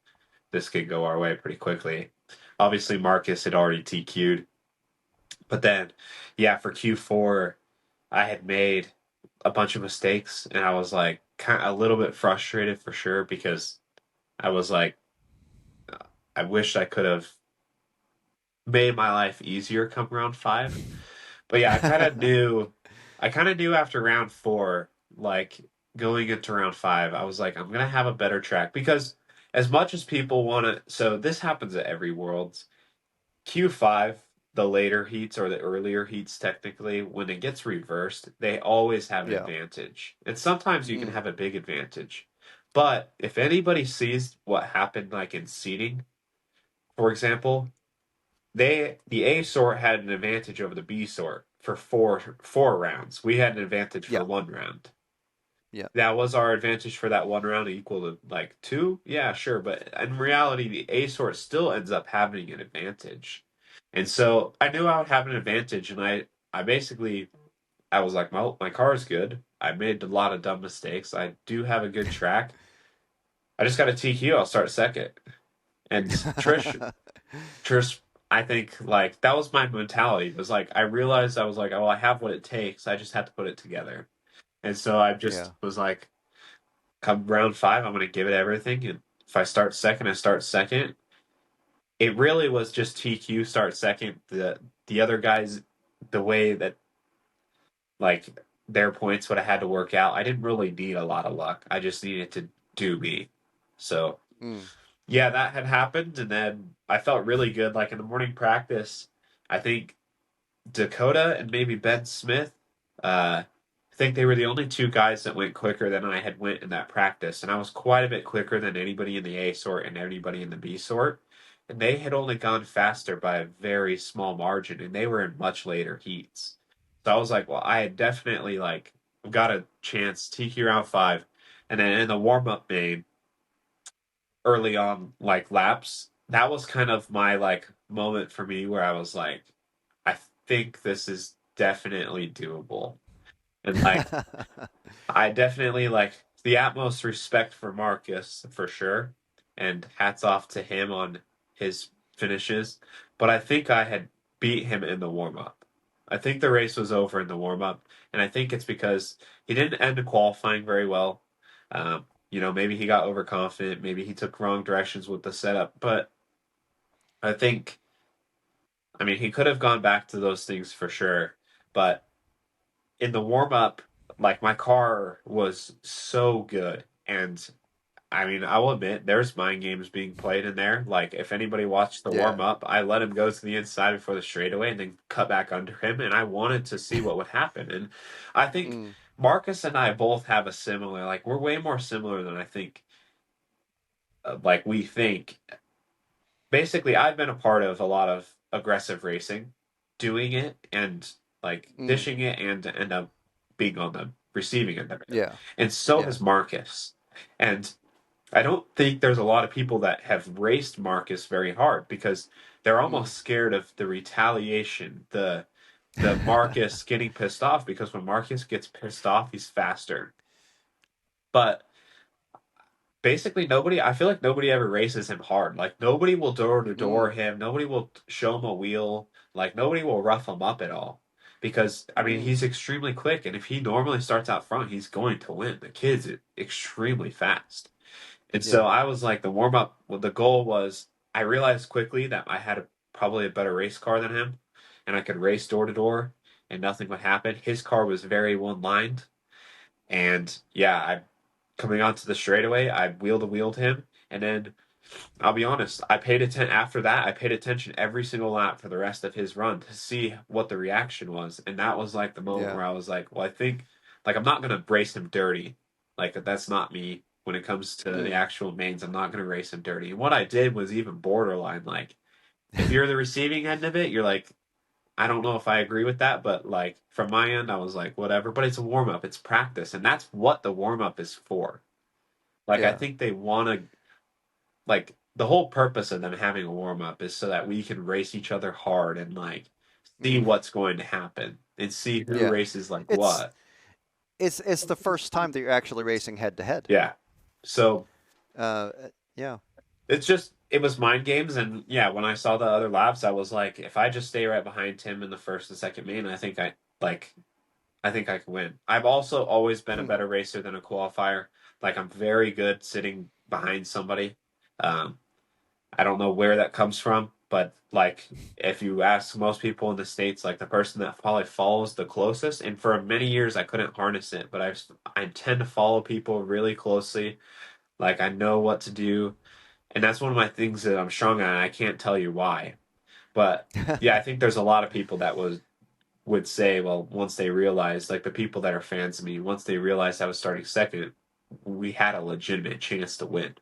S6: this could go our way pretty quickly. Obviously, Marcus had already TQ'd, but then, yeah, for Q4, I had made a bunch of mistakes, and I was like kind of a little bit frustrated for sure because I was like, I wished I could have made my life easier come round five. But yeah, I kind of knew after round four, like going into round five, I was like, I'm gonna have a better track because as much as people want to, so this happens at every Worlds. Q5, the later heats or the earlier heats, technically, when it gets reversed, they always have an
S1: Yeah.
S6: advantage. And sometimes you can have a big advantage. But if anybody sees what happened, like in seeding, for example, the A sort had an advantage over the B sort for four rounds. We had an advantage for
S1: Yeah.
S6: one round.
S1: Yeah.
S6: That was our advantage for that one round equal to like two? Yeah, sure. But in reality, the A sort still ends up having an advantage. And so I knew I would have an advantage, and I basically I was like, well, my car is good. I made a lot of dumb mistakes. I do have a good track. I just got a TQ. I'll start second. And Trish, I think like that was my mentality. It was like I realized I was like, oh, I have what it takes. I just have to put it together. And so I just was like, come round 5, I'm going to give it everything. And if I start second, I start second. It really was just TQ start second. The other guys, the way that like their points would have had to work out, I didn't really need a lot of luck. I just needed to do me. So yeah, that had happened, and then I felt really good. Like in the morning practice, I think Dakota and maybe Ben Smith, I think they were the only 2 guys that went quicker than I had went in that practice, and I was quite a bit quicker than anybody in the A sort and anybody in the B sort. And they had only gone faster by a very small margin, and they were in much later heats. So I was like, well, I had definitely like got a chance. TQ round 5, and then in the warm up main, early on like laps, that was kind of my like moment for me where I was like, I think this is definitely doable. And like I definitely like the utmost respect for Marcus for sure. And hats off to him on his finishes. But I think I had beat him in the warm up. I think the race was over in the warm up. And I think it's because he didn't end the qualifying very well. Maybe he got overconfident. Maybe he took wrong directions with the setup. But I think, he could have gone back to those things for sure. But in the warm up, like my car was so good. And I will admit there's mind games being played in there. Like if anybody watched the warm up, I let him go to the inside before the straightaway and then cut back under him. And I wanted to see what would happen. And I think Marcus and I both have a similar, like we're way more similar than I think, like we think. Basically, I've been a part of a lot of aggressive racing, doing it and like dishing it and end up being on the receiving end of it.
S1: Yeah.
S6: And so has Marcus. And I don't think there's a lot of people that have raced Marcus very hard because they're almost scared of the retaliation, the Marcus getting pissed off, because when Marcus gets pissed off, he's faster. But basically I feel like nobody ever races him hard. Like nobody will door to door him. Nobody will show him a wheel. Like nobody will rough him up at all. Because he's extremely quick, and if he normally starts out front, he's going to win. The kid's extremely fast. And so I was like, the warm up, the goal was, I realized quickly that I had probably a better race car than him, and I could race door to door, and nothing would happen. His car was very one lined, and coming onto the straightaway, I wheeled him, and then I'll be honest, after that, I paid attention every single lap for the rest of his run to see what the reaction was, and that was like the moment where I was like, well, I think, like, I'm not going to race him dirty. Like, that's not me. When it comes to the actual mains, I'm not going to race him dirty. And what I did was even borderline, like, if you're the receiving end of it, you're like, I don't know if I agree with that, but like from my end, I was like, whatever. But it's a warm up, it's practice, and that's what the warm up is for. Like, I think they want to, like, the whole purpose of them having a warm up is so that we can race each other hard and like see what's going to happen and see who races like what.
S1: It's the first time that you're actually racing head to head.
S6: Yeah. So,
S1: it's
S6: just, it was mind games. And when I saw the other laps, I was like, if I just stay right behind Tim in the first and second main, I think I can win. I've also always been a better racer than a qualifier. Like, I'm very good sitting behind somebody. I don't know where that comes from, but like, if you ask most people in the States, like the person that probably follows the closest, and for many years I couldn't harness it, but I tend to follow people really closely. Like, I know what to do, and that's one of my things that I'm strong on, and I can't tell you why. But I think there's a lot of people that would say, well, once they realized, like the people that are fans of me, once they realized I was starting second, we had a legitimate chance to win.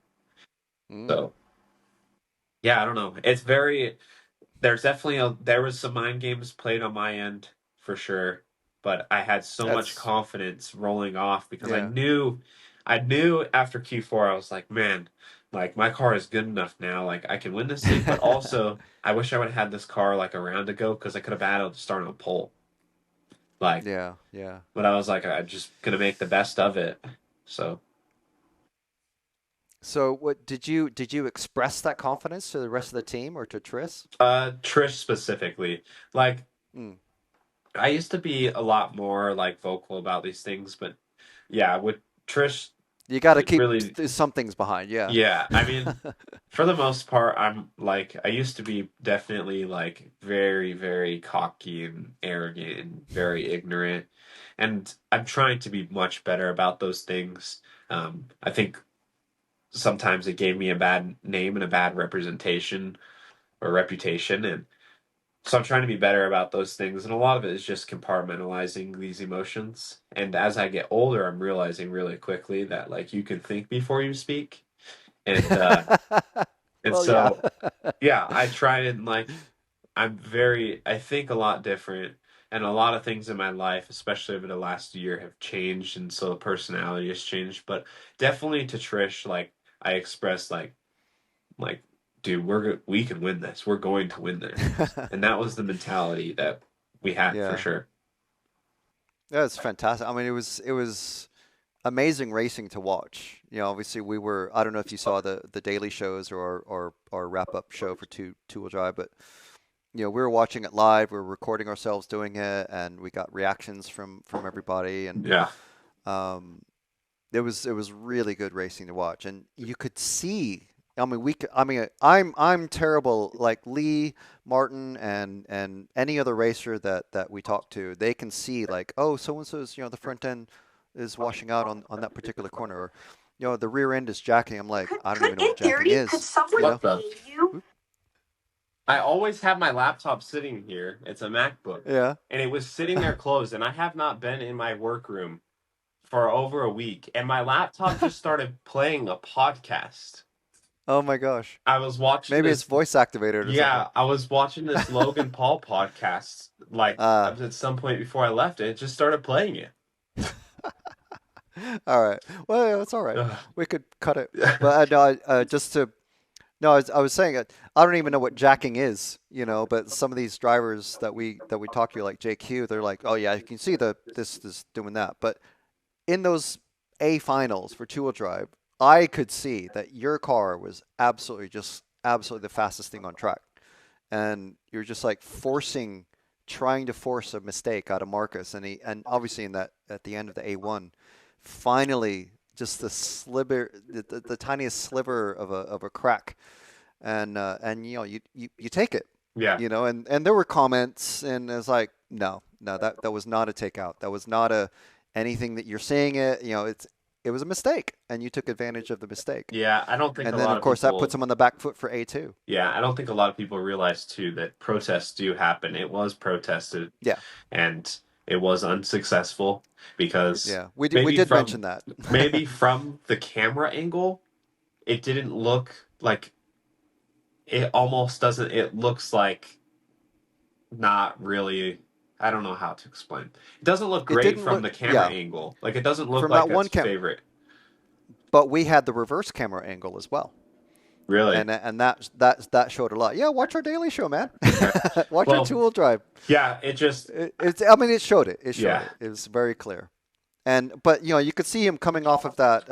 S6: So, I don't know. It's there's definitely there was some mind games played on my end for sure, but I had so much confidence rolling off because I knew after Q4, I was like, man, like my car is good enough now. Like I can win this thing, but also I wish I would have had this car like a round ago because I could have had it to start on a pole. Like, but I was like, I'm just going to make the best of it. So.
S1: So what did you express that confidence to the rest of the team or to Tris?
S6: Trish specifically. Like,
S1: Mm.
S6: I used to be a lot more like vocal about these things, but yeah, with Trish,
S1: You got to
S6: it
S1: keep
S6: really,
S1: some things behind, yeah.
S6: yeah. I mean, for the most part, I'm like, I used to be definitely like very, very cocky and arrogant and very ignorant, and I'm trying to be much better about those things. I think sometimes it gave me a bad name and a bad representation or reputation, and so I'm trying to be better about those things, and a lot of it is just compartmentalizing these emotions. And as I get older, I'm realizing really quickly that like you can think before you speak, and and
S1: Well, yeah.
S6: so yeah, I try and like I think a lot different, and a lot of things in my life, especially over the last year, have changed, and so the personality has changed. But definitely to Trish, like I expressed like dude, we can win this. We're going to win this. And that was the mentality that we had for
S1: Yeah.
S6: sure.
S1: Yeah, it's fantastic. I mean, it was amazing racing to watch. You know, obviously I don't know if you saw the daily shows or our wrap up show for two-wheel drive, but you know, we were watching it live, we were recording ourselves doing it, and we got reactions from everybody, and
S6: Yeah.
S1: it was really good racing to watch, and you could see. I mean, I'm terrible. Like Lee, Martin, and any other racer that we talk to, they can see like, oh, so and so's, you know, the front end is washing out on that particular corner, or you know, the rear end is jacking. I'm like, I don't even know what jacking is.
S6: Could someone you? I always have my laptop sitting here. It's a MacBook.
S1: Yeah.
S6: And it was sitting there closed, and I have not been in my workroom for over a week, and my laptop just started playing a podcast.
S1: Oh my gosh.
S6: I was watching
S1: Maybe it's voice activated or something.
S6: I was watching this Logan Paul podcast like at some point before I left, and it just started playing it.
S1: All right. Well, it's all right. We could cut it. But I was saying I don't even know what jacking is, you know, but some of these drivers that we talk to, like JQ, they're like, "Oh yeah, you can see this doing that." But in those A finals for two-wheel drive, I could see that your car was absolutely the fastest thing on track. And you're just like trying to force a mistake out of Marcus, and obviously at the end of the A1, finally just the tiniest sliver of a crack, and you know you take it,
S6: Yeah,
S1: you know, and there were comments, and it's like no that was not a takeout, that was not anything that you're saying it, you know, it was a mistake, and you took advantage of the mistake.
S6: Yeah, I don't think.
S1: And then of course that puts them on the back foot for A2.
S6: Yeah, I don't think a lot of people realize too that protests do happen. It was protested.
S1: Yeah.
S6: And it was unsuccessful because
S1: we did mention that.
S6: Maybe from the camera angle, it didn't look like it almost doesn't. It looks like not really. I don't know how to explain. It doesn't look great from the camera angle. Like it doesn't look like that's favorite.
S1: But we had the reverse camera angle as well.
S6: Really?
S1: And that showed a lot. Yeah, watch our daily show, man. Watch our two-wheel drive.
S6: Yeah, it just.
S1: It showed it. It showed it. It was very clear. But you know, you could see him coming off of that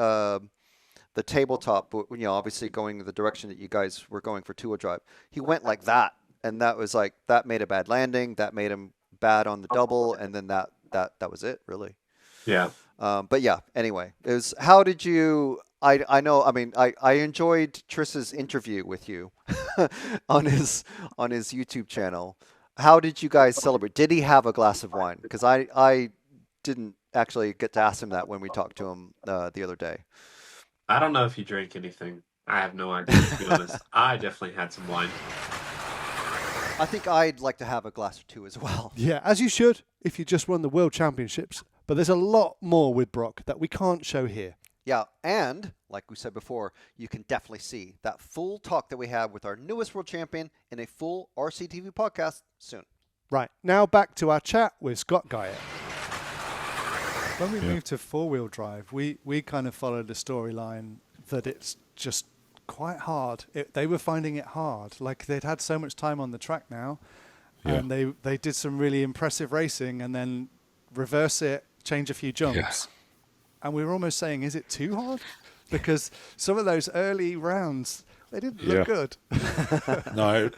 S1: the tabletop. You know, obviously going the direction that you guys were going for two-wheel drive. He went like that, and that was like that made a bad landing. That made him bad on the double, and then that was it, really.
S6: Yeah.
S1: But yeah, anyway, how did you, I know, I mean, I enjoyed Triss's interview with you on his YouTube channel. How did you guys celebrate? Did he have a glass of wine? Because I didn't actually get to ask him that when we talked to him the other day.
S6: I don't know if he drank anything. I have no idea, to be honest. I definitely had some wine.
S1: I think I'd like to have a glass or two as well.
S2: Yeah, as you should if you just won the World Championships. But there's a lot more with Broc that we can't show here.
S1: Yeah, and like we said before, you can definitely see that full talk that we have with our newest world champion in a full RCTV podcast soon.
S2: Right, now back to our chat with Scott Guyatt. When we moved to four-wheel drive, we kind of followed the storyline that it's just quite hard. They were finding it hard. Like they'd had so much time on the track now, and they did some really impressive racing, and then reverse it, change a few jumps, and we were almost saying, is it too hard? because some of those early rounds, they didn't look good.
S3: No,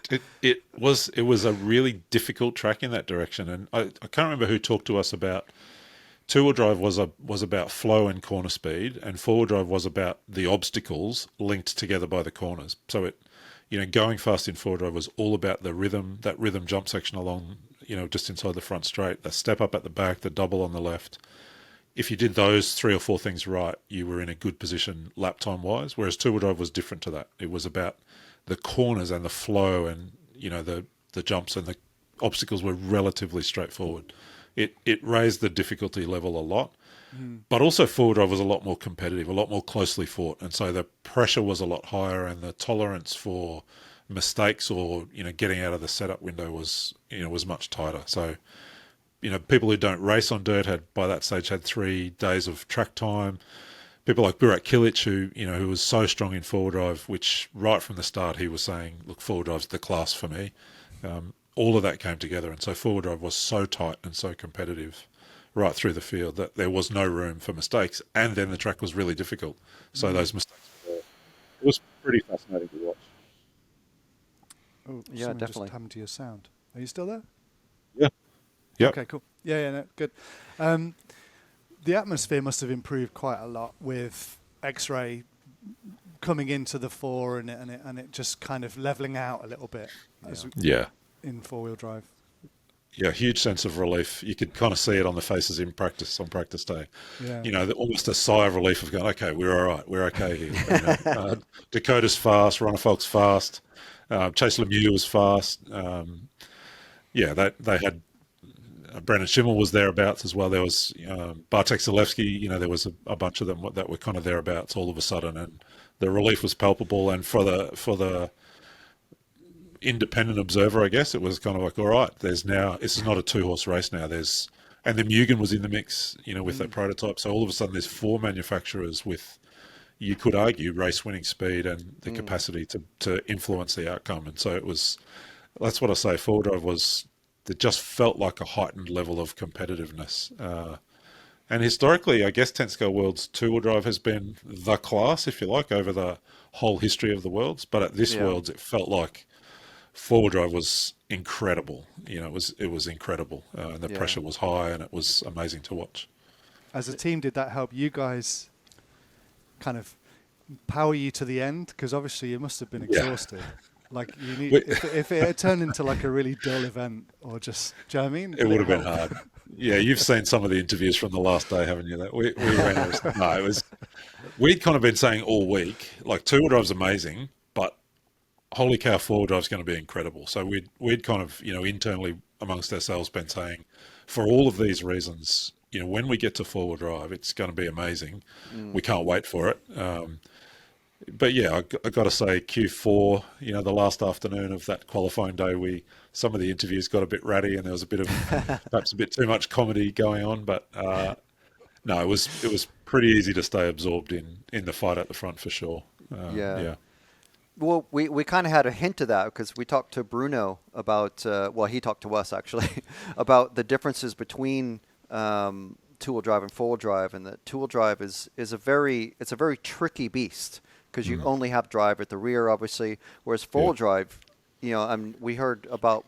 S3: it was a really difficult track in that direction, and I can't remember who talked to us about. Two-wheel drive was about flow and corner speed, and four-wheel drive was about the obstacles linked together by the corners. So it, going fast in four-wheel drive was all about the rhythm, that rhythm jump section along, just inside the front straight, the step up at the back, the double on the left. If you did those 3 or 4 things right, you were in a good position lap time wise. Whereas two-wheel drive was different to that. It was about the corners and the flow, and the jumps and the obstacles were relatively straightforward. It raised the difficulty level a lot, but also four-wheel drive was a lot more competitive, a lot more closely fought, and so the pressure was a lot higher, and the tolerance for mistakes or getting out of the setup window was much tighter. So people who don't race on dirt by that stage had 3 days of track time. People like Burak Kilic, who was so strong in four-wheel drive, which right from the start he was saying, look, four-wheel drive's the class for me. All of that came together, and so four-wheel drive was so tight and so competitive right through the field that there was no room for mistakes, and then the track was really difficult. So those mistakes it was pretty fascinating to watch.
S2: Oh,
S1: yeah, definitely.
S2: Just happened to your sound. Are you still there?
S3: Yeah. Yep.
S2: Okay, cool. Yeah, no, good. The atmosphere must have improved quite a lot with X-Ray coming into the fore and it just kind of leveling out a little bit. In four-wheel drive.
S3: Yeah, huge sense of relief. You could kind of see it on the faces on practice day. Yeah. Almost a sigh of relief of going, okay, we're all right, we're okay here. Dakota's fast, Ronnefolk's fast, Chase Lemieux was fast. They had Brandon Schimmel was thereabouts as well. There was Bartek Zalewski. There was a bunch of them that were kind of thereabouts all of a sudden, and the relief was palpable. And for the independent observer, I guess it was kind of like, all right, this is not a 2-horse race now. And the Mugen was in the mix, with that prototype. So all of a sudden, there's 4 manufacturers with, you could argue, race-winning speed and the capacity to influence the outcome. And so that's what I say. Four-wheel drive it just felt like a heightened level of competitiveness. And historically, I guess Tensko Worlds two-wheel drive has been the class, if you like, over the whole history of the Worlds. But at this Worlds, it felt like four-wheel drive was incredible. It was incredible. And the pressure was high, and it was amazing to watch.
S2: As a team, did that help you guys kind of power you to the end? Because obviously you must have been exhausted. Like if it had turned into like a really dull event, or just, do you know what I mean?
S3: It would have been hard. Yeah, you've seen some of the interviews from the last day, haven't you? We'd kind of been saying all week, like two-wheel drive's amazing, but holy cow, four-wheel drive's going to be incredible. So we'd kind of, internally amongst ourselves been saying, for all of these reasons, when we get to four-wheel drive, it's going to be amazing. We can't wait for it. But yeah, I got to say Q4, the last afternoon of that qualifying day, some of the interviews got a bit ratty, and there was a bit of perhaps a bit too much comedy going on. But no, it was pretty easy to stay absorbed in the fight at the front for sure. Yeah.
S1: Well, we kind of had a hint of that because we talked to Bruno about, he talked to us actually, about the differences between two-wheel drive and four-wheel drive, and that two-wheel drive is a very tricky beast because you only have drive at the rear, obviously, whereas four-wheel drive, we heard about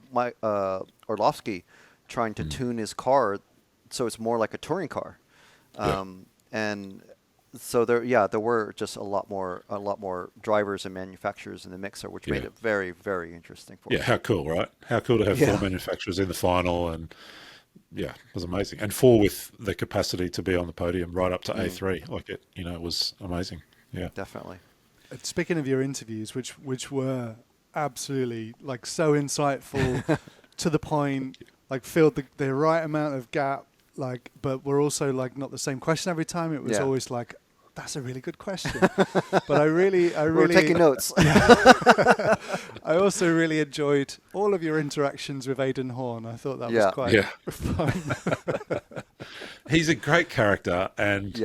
S1: Orlovsky trying to tune his car so it's more like a touring car, and so there were just a lot more drivers and manufacturers in the mixer, which made it very, very interesting for us.
S3: How cool, right? How cool to have four manufacturers in the final, and it was amazing. And four with the capacity to be on the podium right up to A3. Like it was amazing. Yeah.
S1: Definitely.
S2: Speaking of your interviews, which were absolutely like so insightful, to the point, like filled the right amount of gap, like, but were also like not the same question every time. It was always like, that's a really good question. But I really
S1: we're taking notes.
S2: I also really enjoyed all of your interactions with Aydin Horne. I thought that was quite fun.
S3: He's a great character, and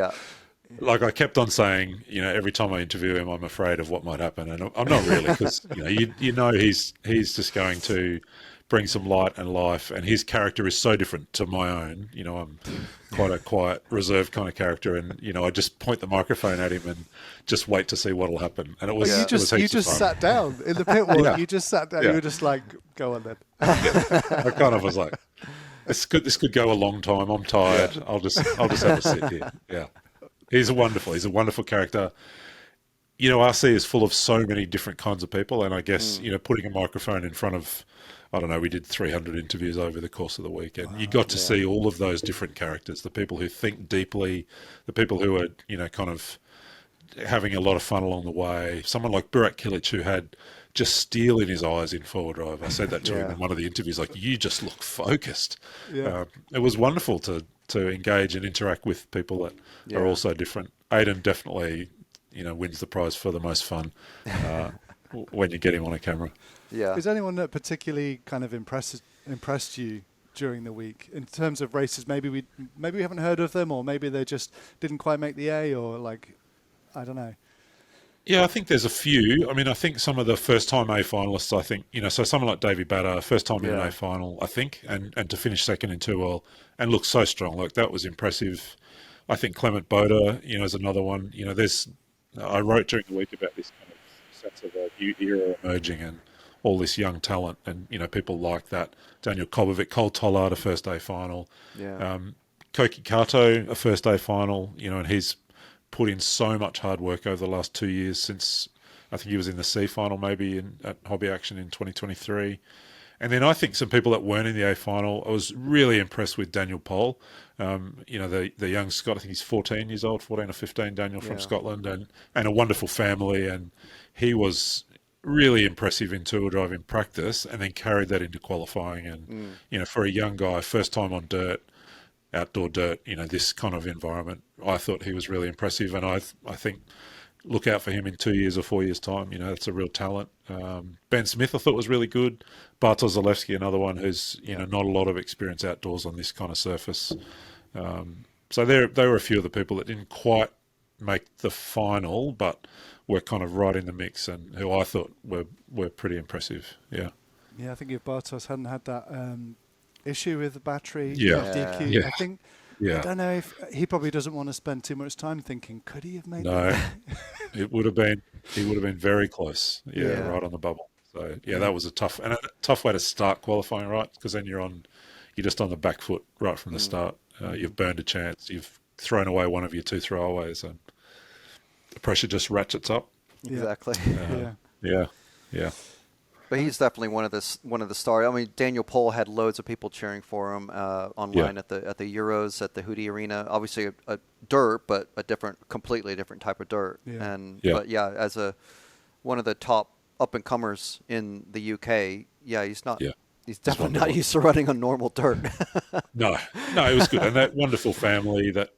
S3: like I kept on saying, every time I interview him, I'm afraid of what might happen, and I'm not really, because he's just going to bring some light and life. And his character is so different to my own. You know, I'm quite a quiet, reserved kind of character, and you know, I just point the microphone at him and just wait to see what'll happen. And it was
S2: you just sat down in the pit wall. You just sat down. You were just like, go on then.
S3: I kind of was like, this could go a long time. I'm tired. I'll just have a sit here. Yeah, he's a wonderful character. You know, RC is full of so many different kinds of people, and I guess you know, putting a microphone in front of, I don't know, we did 300 interviews over the course of the week, and you got to see all of those different characters, the people who think deeply, the people who are, you know, kind of having a lot of fun along the way. Someone like Broc, who had just steel in his eyes in four-wheel drive. I said that to him in one of the interviews, like, you just look focused. It was wonderful to engage and interact with people that are also different. Aydin definitely, you know, wins the prize for the most fun when you get him on a camera.
S2: Yeah. Is anyone that particularly kind of impressed you during the week in terms of races? Maybe we haven't heard of them, or maybe they just didn't quite make the A, or like, I don't know.
S3: Yeah, I think there's a few. I mean, I think some of the first-time A finalists, I think, you know, so someone like Davey Batter, first time in an A final, I think, and to finish second in 2L and look so strong, like that was impressive. I think Clement Boda, you know, is another one. You know, I wrote during the week about this kind of sense of a new era emerging and all this young talent, and you know, people like that. Daniel Kobovic, Cole Tollard, a first day final. Koki Kato, a first day final. You know, and he's put in so much hard work over the last 2 years since I think he was in the C final, maybe at Hobby Action in 2023. And then I think some people that weren't in the A final, I was really impressed with Daniel Pole. You know, the young Scot, I think he's 14 years old, 14 or 15, Daniel from Scotland, and a wonderful family. And he was really impressive in two-wheel drive in practice, and then carried that into qualifying. And, you know, for a young guy, first time on dirt, outdoor dirt, you know, this kind of environment, I thought he was really impressive. And I think look out for him in 2 years or 4 years' time. You know, that's a real talent. Ben Smith, I thought, was really good. Bartosz Zalewski, another one who's, you know, not a lot of experience outdoors on this kind of surface. So there were a few of the people that didn't quite make the final, but were kind of right in the mix, and who I thought were pretty impressive. Yeah.
S2: Yeah, I think if Bartosz hadn't had that issue with the battery,
S3: DQ,
S2: I think. I don't know if he probably doesn't want to spend too much time thinking, could he have made that?
S3: He would have been very close. Right on the bubble. So that was a tough way to start qualifying, right? Because then you're just on the back foot right from the start. You've burned a chance. You've thrown away one of your two throwaways, and the pressure just ratchets up.
S1: Exactly.
S3: Yeah.
S1: But he's definitely one of the stars. I mean, Daniel Pole had loads of people cheering for him online at the Euros at the Hootie Arena. Obviously a dirt, but completely different type of dirt. But as one of the top up and comers in the UK, he's not. Yeah. He's definitely not used to running on normal dirt.
S3: No, it was good, and that wonderful family. That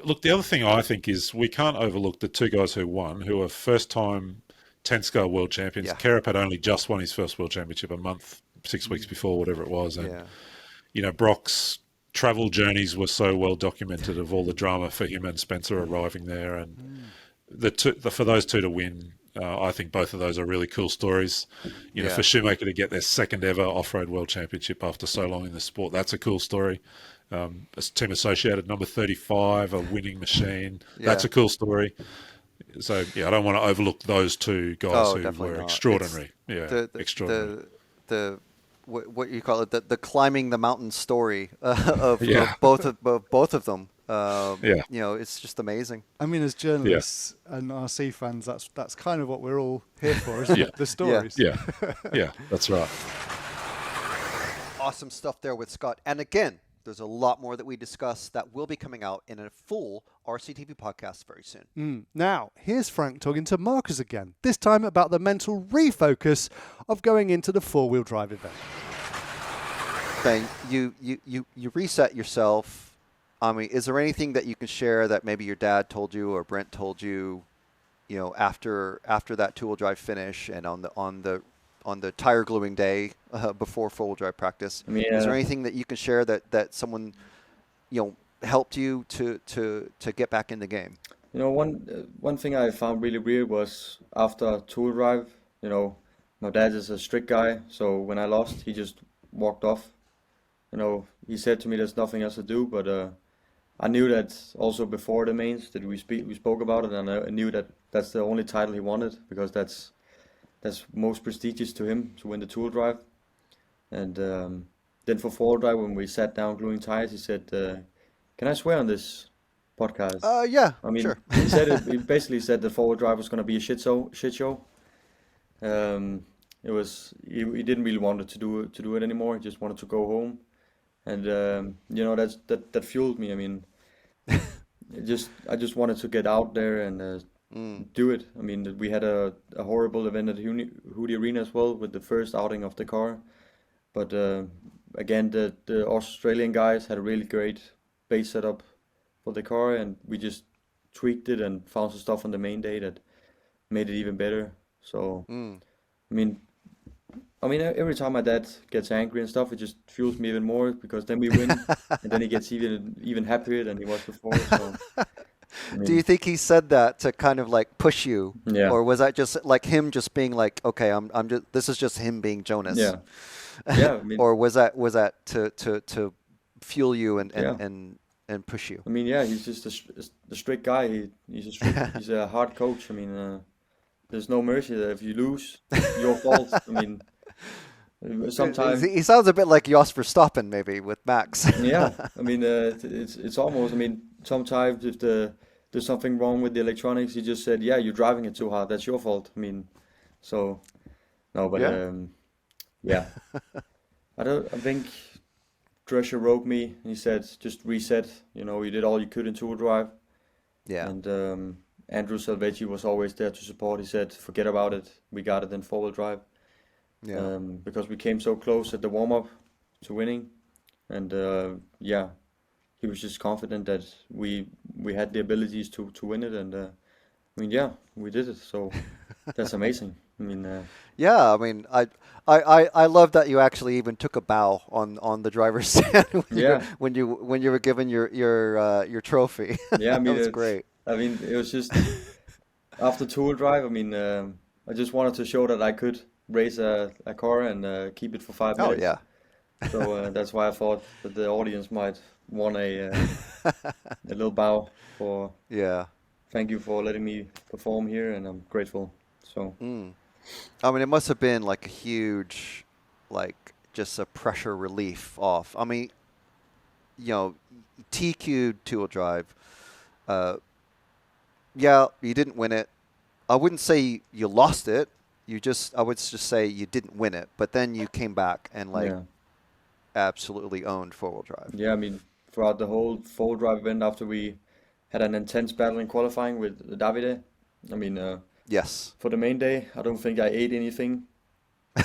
S3: look, the other thing I think is we can't overlook the two guys who won, who are first-time 10-scale world champions. Kærup had only just won his first world championship a month, 6 weeks before, whatever it was. And, you know, Broc's travel journeys were so well documented of all the drama for him and Spencer arriving there. And for those two to win, I think both of those are really cool stories. You know, for Shoeacher to get their second ever off-road world championship after so long in the sport, that's a cool story. As Team Associated number 35, a winning machine, that's a cool story. So, I don't want to overlook those two guys who were extraordinary. Extraordinary.
S1: What you call it, the climbing the mountain story of both of them. You know, it's just amazing.
S2: I mean, as journalists and RC fans, that's kind of what we're all here for, isn't it? The stories.
S3: Yeah, that's right.
S1: Awesome stuff there with Scott. And again, there's a lot more that we discussed that will be coming out in a full RCTV podcast very soon.
S2: Now, here's Frank talking to Marcus again, this time about the mental refocus of going into the four-wheel drive event.
S1: Ben, you reset yourself. I mean, is there anything that you can share that maybe your dad told you or Brent told you, you know, after that two-wheel drive finish and on the tire gluing day before four-wheel drive practice? Is there anything that you can share that someone, you know, helped you to get back in the game?
S4: You know, one thing I found really weird was after two-wheel drive, you know, my dad is a strict guy, so when I lost, he just walked off. He said to me, "There's nothing else to do." But I knew that also before the mains that we spoke about it, and I knew that that's the only title he wanted because that's most prestigious to him to win the tool drive. And then for four drive, when we sat down gluing tires, he said, "Can I swear on this podcast?"
S1: Yeah,
S4: I mean,
S1: sure.
S4: he basically said the forward drive was going to be a shit show. It was he didn't really want to do it anymore. He just wanted to go home, and that fueled me. I mean, I just wanted to get out there and do it. I mean, we had a horrible event at Hoodie Arena as well with the first outing of the car, but again, the Australian guys had a really great base setup for the car, and we just tweaked it and found some stuff on the main day that made it even better. So, I mean, every time my dad gets angry and stuff, it just fuels me even more because then we win, and then he gets even happier than he was before. So,
S1: Do you think he said that to kind of like push you,
S4: yeah,
S1: or was that just like him just being like, okay, I'm just this is just him being Jonas?
S4: yeah, yeah. I mean,
S1: Or was that to fuel you
S4: yeah.
S1: and push you?
S4: I mean, yeah, he's just a strict guy. He's a hard coach. I mean, there's no mercy there. If you lose, your fault. I mean, sometimes
S1: He sounds a bit like Jos Verstappen maybe with Max.
S4: yeah. I mean, it's almost. I mean, sometimes if there's something wrong with the electronics, he just said, "Yeah, you're driving it too hard. That's your fault." I mean, so no, but
S1: Yeah.
S4: yeah. I think Drescher wrote me. He said, "Just reset. You did all you could in tool drive."
S1: Yeah.
S4: And Andrew Salveggi was always there to support. He said, "Forget about it. We got it in four-wheel drive."
S1: Yeah.
S4: Because we came so close at the warm-up to winning, and yeah, he was just confident that we had the abilities to win it, and I mean, yeah, we did it. So that's amazing. I mean,
S1: Yeah, I mean, I love that you actually even took a bow on the driver's stand
S4: yeah,
S1: when you were given your trophy.
S4: yeah. I
S1: That
S4: mean,
S1: was great.
S4: it was just after tool drive. I mean, I just wanted to show that I could race a car and keep it for 5 minutes.
S1: Oh yeah.
S4: So that's why I thought that the audience might want a little bow for
S1: Yeah.
S4: thank you for letting me perform here, and I'm grateful. So
S1: I mean, it must have been like a huge, like just a pressure relief off. I mean, TQ'd two-wheel drive. Yeah, you didn't win it. I wouldn't say you lost it. I would just say you didn't win it. But then you came back and
S4: yeah,
S1: absolutely owned four-wheel drive.
S4: yeah. I mean, throughout the whole full drive event, after we had an intense battle in qualifying with Davide, I mean,
S1: Yes.
S4: for the main day, I don't think I ate anything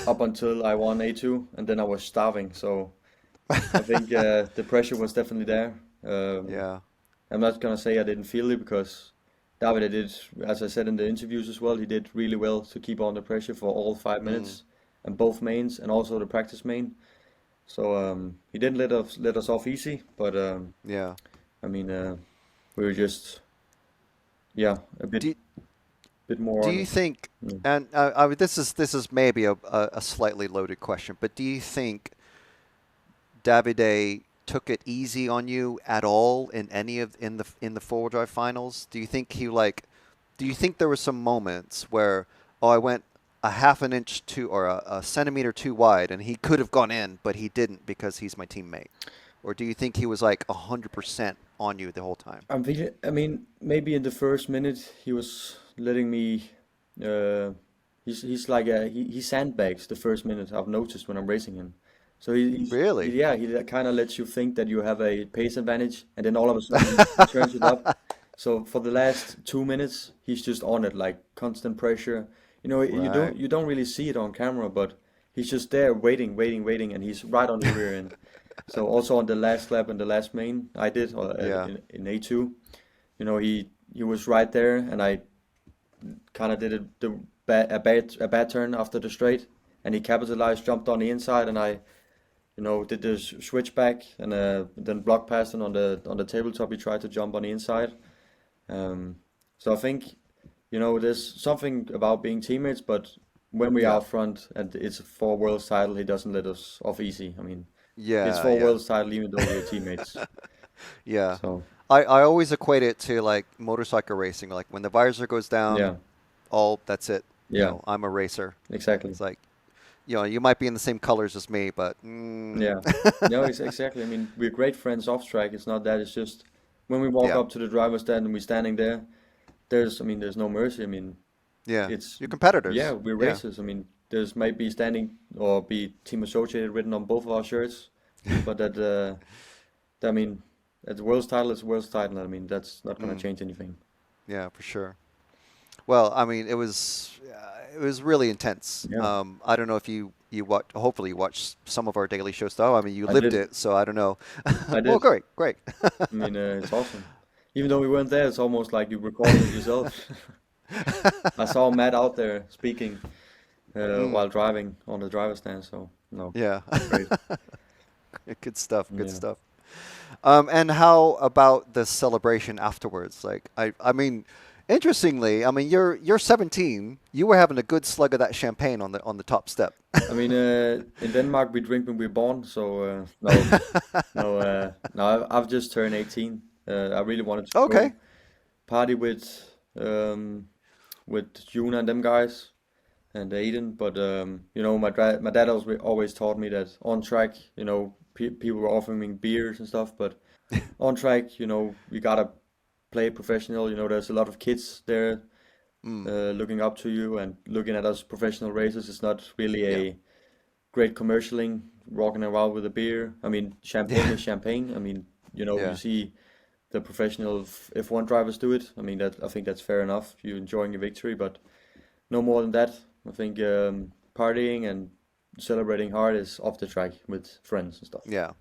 S4: up until I won A2, and then I was starving. So I think the pressure was definitely there.
S1: Yeah.
S4: I'm not gonna say I didn't feel it because Davide did, as I said in the interviews as well, he did really well to keep on the pressure for all 5 minutes and both mains and also the practice main. So he didn't let us off easy, but
S1: Yeah.
S4: I mean we were just a bit more
S1: Do
S4: on
S1: you
S4: it.
S1: think,
S4: Mm.
S1: and this is maybe a slightly loaded question, but do you think Davide took it easy on you at all in the four-wheel drive finals? Do you think do you think there were some moments where, I went a half an inch too or a centimeter too wide and he could have gone in, but he didn't because he's my teammate? Or do you think he was like 100% on you the whole time?
S4: I mean, maybe in the first minute he was letting me. He's like he sandbags the first minute. I've noticed when I'm racing him. So
S1: Really?
S4: yeah, he kind of lets you think that you have a pace advantage, and then all of a sudden he turns it up. So for the last 2 minutes, he's just on it, like constant pressure.
S1: Right.
S4: You don't really see it on camera, but he's just there waiting, and he's right on the rear end. So also on the last lap and the last main I did
S1: Yeah.
S4: in A2, he was right there, and I kind of did a bad turn after the straight, and he capitalized, jumped on the inside, and I did the switch back, and then block passed him on the tabletop. He tried to jump on the inside. So I think there's something about being teammates, but when we are
S1: Yeah.
S4: out front and it's for world's title, he doesn't let us off easy. I mean, it's
S1: Yeah,
S4: for
S1: yeah,
S4: world's title even though we're teammates.
S1: yeah.
S4: So
S1: I always equate it to like motorcycle racing. Like when the visor goes down,
S4: yeah,
S1: that's it.
S4: yeah,
S1: I'm a racer.
S4: exactly.
S1: It's like, you might be in the same colors as me, but
S4: Yeah, no, exactly. I mean, we're great friends off track. It's not that. It's just when we walk
S1: yeah,
S4: up to the driver's stand and we're standing there, there's no mercy. I mean,
S1: yeah.
S4: it's,
S1: You're
S4: yeah,
S1: competitors.
S4: we're
S1: Yeah,
S4: racers. I mean, there's might be standing or be team associated written on both of our shirts, but I mean, at the world's title is world's title. I mean, that's not gonna
S1: mm,
S4: change anything.
S1: yeah, for sure. Well, I mean, it was really intense.
S4: Yeah,
S1: I don't know if you watch. Hopefully, you watched some of our daily show stuff. I mean, you
S4: I
S1: lived
S4: did.
S1: it, so I don't know.
S4: I
S1: Well,
S4: did.
S1: great, great.
S4: I mean, it's awesome. Even though we weren't there, it's almost like you recorded it yourself. I saw Matt out there speaking
S1: Mm,
S4: while driving on the driver's stand. So no,
S1: yeah.
S4: great.
S1: Good stuff. Good
S4: Yeah.
S1: stuff. And how about the celebration afterwards? Like, I mean, interestingly, I mean, you're 17. You were having a good slug of that champagne on the top step.
S4: I mean, in Denmark we drink when we're born. So no, no. I've just turned 18. I really wanted to
S1: Okay.
S4: go party with Juna and them guys and Aydin, but my dad always taught me that on track, people were offering me beers and stuff, but on track, you gotta play professional. There's a lot of kids there
S1: Mm,
S4: looking up to you and looking at us professional racers. It's not really
S1: yeah.
S4: a great commercialing, walking around with a beer. I mean, champagne
S1: Yeah.
S4: is champagne. I mean, you
S1: Yeah.
S4: see the professional F1 drivers do it. I mean, I think that's fair enough. You're enjoying your victory, but no more than that. I think partying and celebrating hard is off the track with friends and stuff.
S1: Yeah.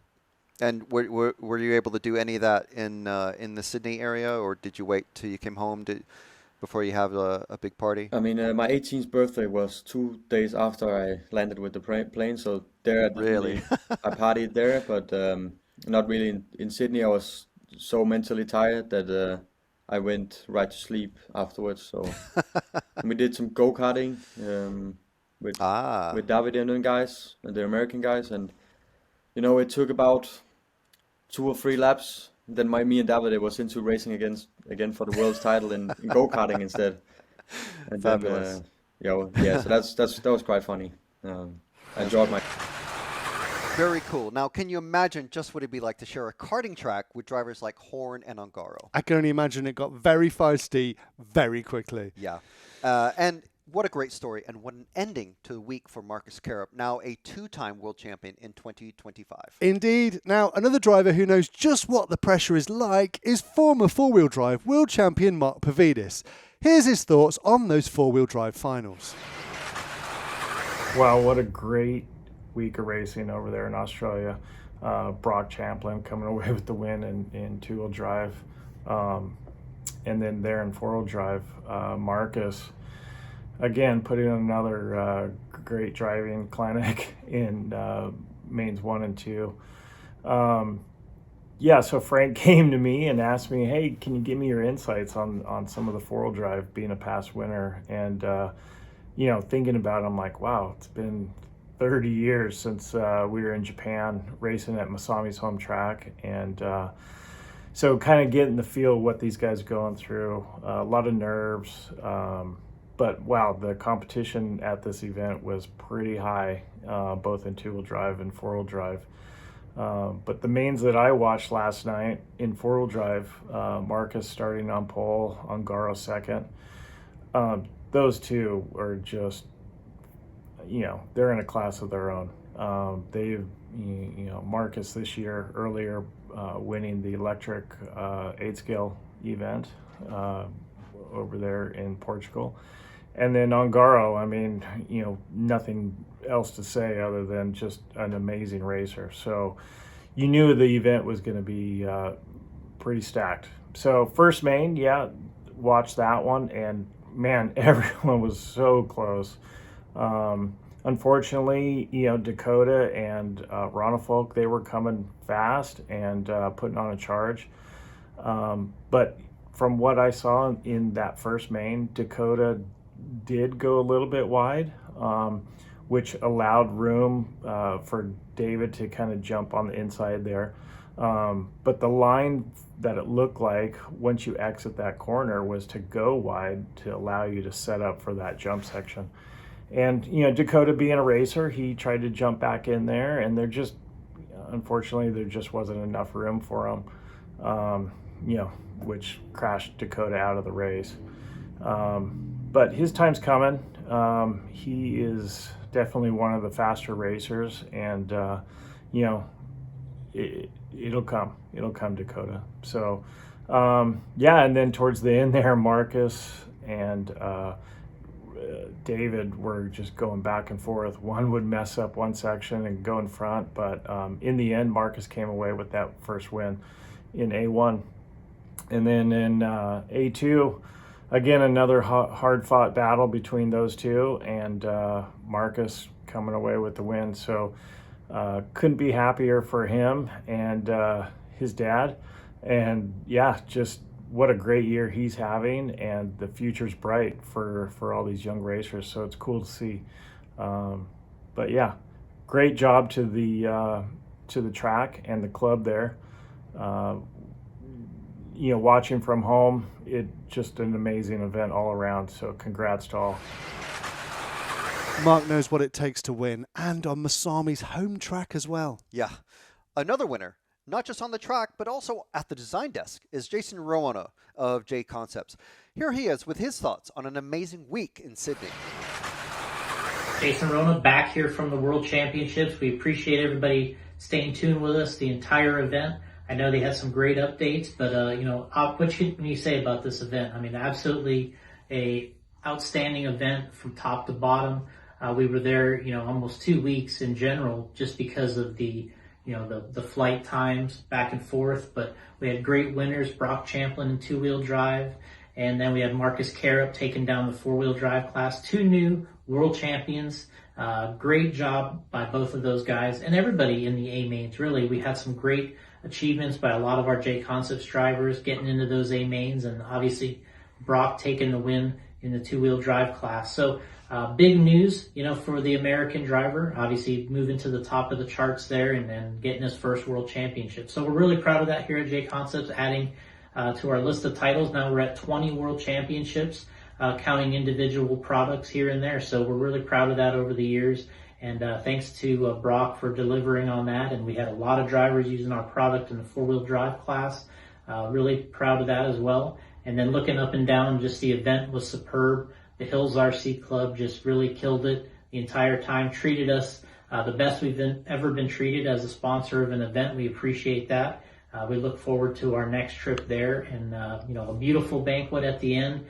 S1: And were you able to do any of that in the Sydney area, or did you wait till you came home before you have a big party?
S4: I mean, my 18th birthday was 2 days after I landed with the plane, so there I
S1: Really?
S4: definitely I partied there, but not really in Sydney. I was so mentally tired that I went right to sleep afterwards. So and we did some go-karting with
S1: Ah,
S4: with David and them guys and the American guys, and it took about 2 or 3 laps. Then me and David it was into racing again for the world's title in go-karting instead. And then,
S1: fabulous.
S4: yeah. So that was quite funny. I enjoyed my.
S1: Very cool. Now, can you imagine just what it'd be like to share a karting track with drivers like Horne and Ongaro?
S2: I can only imagine it got very feisty very quickly.
S1: Yeah. And what a great story, and what an ending to the week for Marcus Kærup, now a two-time world champion in 2025.
S2: Indeed. Now, another driver who knows just what the pressure is like is former four-wheel drive world champion Mark Pavidis. Here's his thoughts on those four-wheel drive finals.
S7: Wow, what a great week of racing over there in Australia. Broc Champlin coming away with the win in two-wheel drive. And then there in four-wheel drive, Marcus, again, putting on another great driving clinic in mains 1 and 2. Yeah, so Frank came to me and asked me, hey, can you give me your insights on some of the four-wheel drive, being a past winner? And, thinking about it, I'm like, wow, it's been 30 years since we were in Japan racing at Masami's home track. And so kind of getting the feel of what these guys are going through, a lot of nerves. But wow, the competition at this event was pretty high, both in two-wheel drive and four-wheel drive. But the mains that I watched last night in four-wheel drive, Marcus starting on pole, Ongaro second. Those two are just, they're in a class of their own. Marcus this year, earlier, winning the Electric 8-scale event over there in Portugal. And then Ongaro, I mean, nothing else to say other than just an amazing racer. So you knew the event was going to be pretty stacked. So first main, yeah, watched that one, and man, everyone was so close. Unfortunately, Dakota and Ronafolk, they were coming fast and putting on a charge. But from what I saw in that first main, Dakota did go a little bit wide. which allowed room for David to kind of jump on the inside there. But the line that it looked like once you exit that corner was to go wide to allow you to set up for that jump section. And, Dakota being a racer, he tried to jump back in there, and unfortunately, there just wasn't enough room for him, which crashed Dakota out of the race. But his time's coming. He is definitely one of the faster racers, and, it'll come, Dakota. So, and then towards the end there, Marcus and David were just going back and forth. One would mess up one section and go in front, but in the end, Marcus came away with that first win in A1. And then in A2, again, another hard-fought battle between those two, and Marcus coming away with the win. So couldn't be happier for him and his dad. And just what a great year he's having, and the future's bright for all these young racers. So it's cool to see. But great job to the track and the club there. Watching from home, it just an amazing event all around. So congrats to all.
S2: Mark knows what it takes to win, and on Masami's home track as well.
S1: Yeah. Another winner, not just on the track, but also at the design desk, is Jason Rona of J Concepts. Here he is with his thoughts on an amazing week in Sydney.
S8: Jason Rona back here from the World Championships. We appreciate everybody staying tuned with us the entire event. I know they had some great updates, but what can you say about this event? I mean, absolutely a outstanding event from top to bottom. We were there, almost 2 weeks in general, just because of the flight times back and forth. But we had great winners, Broc, Champlin in two-wheel drive, and then we had Marcus Kærup taking down the four-wheel drive class. 2 new world champions. Great job by both of those guys and everybody in the A mains. Really, we had some great achievements by a lot of our J Concepts drivers getting into those A mains, and obviously Broc taking the win in the two-wheel drive class. So big news, for the American driver, obviously moving to the top of the charts there and then getting his first world championship. So we're really proud of that here at J Concepts, adding to our list of titles. Now we're at 20 world championships, counting individual products here and there. So we're really proud of that over the years. And thanks to Broc for delivering on that. And we had a lot of drivers using our product in the four-wheel drive class. Really proud of that as well. And then looking up and down, just the event was superb. The Hills RC Club just really killed it the entire time, treated us the best we've ever been treated as a sponsor of an event. We appreciate that. We look forward to our next trip there, and a beautiful banquet at the end.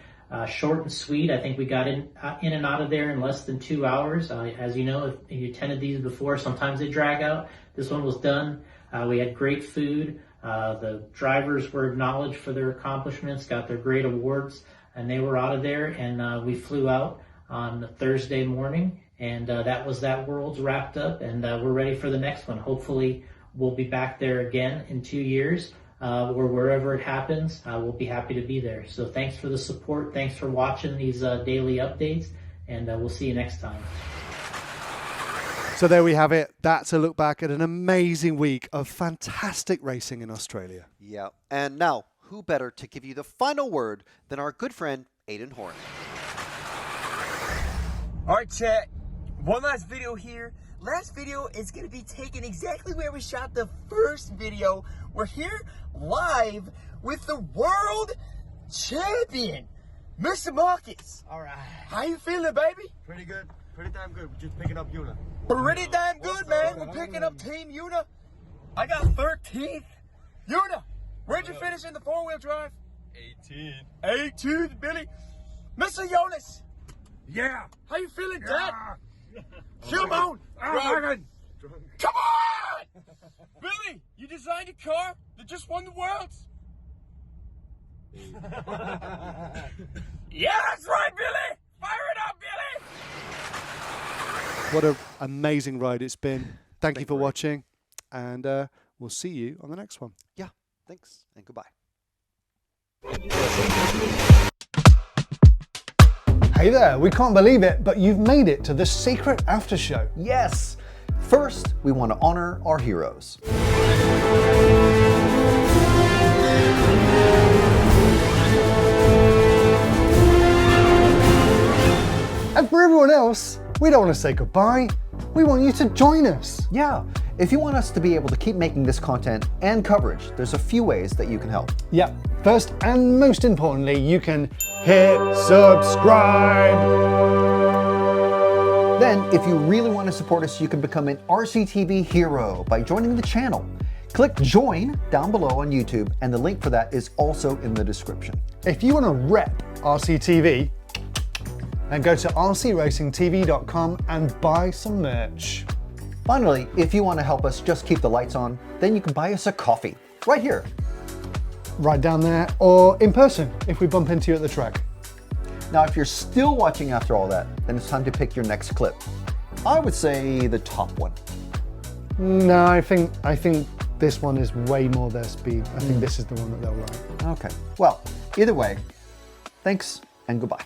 S8: Short and sweet. I think we got in and out of there in less than 2 hours. As you know, if you attended these before, sometimes they drag out. This one was done. We had great food. The drivers were acknowledged for their accomplishments, got their great awards, and they were out of there. And we flew out on Thursday morning, and that was that Worlds wrapped up, and we're ready for the next one. Hopefully we'll be back there again in 2 years. Or wherever it happens, we'll be happy to be there. So thanks for the support. Thanks for watching these daily updates, and we'll see you next time.
S2: So there we have it. That's a look back at an amazing week of fantastic racing in Australia.
S1: Yeah. And now, who better to give you the final word than our good friend, Aydin Horne.
S9: All right, chat. One last video here. Last video is going to be taken exactly where we shot the first video. We're here live with the world champion, Mr. Marcus.
S10: All right.
S9: How you feeling, baby?
S10: Pretty good. Pretty damn good. We're just picking up Una.
S9: Pretty damn good, man. We're picking up Team Una. I got 13th. Una, where'd you finish in the four-wheel drive? 18th, Billy. Mr. Jonas.
S10: Yeah.
S9: How you feeling, Dad? Come on!
S10: Dragon!
S9: Come on! Billy, you designed a car that just won the Worlds. Yeah, that's right, Billy! Fire it up, Billy!
S2: What an amazing ride it's been. Thank you for watching, and we'll see you on the next one.
S1: Yeah, thanks, and goodbye.
S11: Hey there, we can't believe it, but you've made it to the secret after show.
S1: Yes! First, we want to honor our heroes.
S11: And for everyone else, we don't want to say goodbye. We want you to join us.
S1: Yeah, if you want us to be able to keep making this content and coverage, there's a few ways that you can help.
S11: Yeah, first and most importantly, you can hit subscribe.
S1: Then, if you really want to support us, you can become an RCTV hero by joining the channel. Click join down below on YouTube, and the link for that is also in the description.
S11: If you want to rep RCTV, then go to rcracingtv.com and buy some merch.
S1: Finally, if you want to help us just keep the lights on, then you can buy us a coffee right here.
S11: Right down there, or in person if we bump into you at the track.
S1: Now, if you're still watching after all that, then it's time to pick your next clip. I would say the top one.
S11: No, I think this one is way more their speed. I think this is the one that they'll like.
S1: Okay. Well, either way, thanks and goodbye.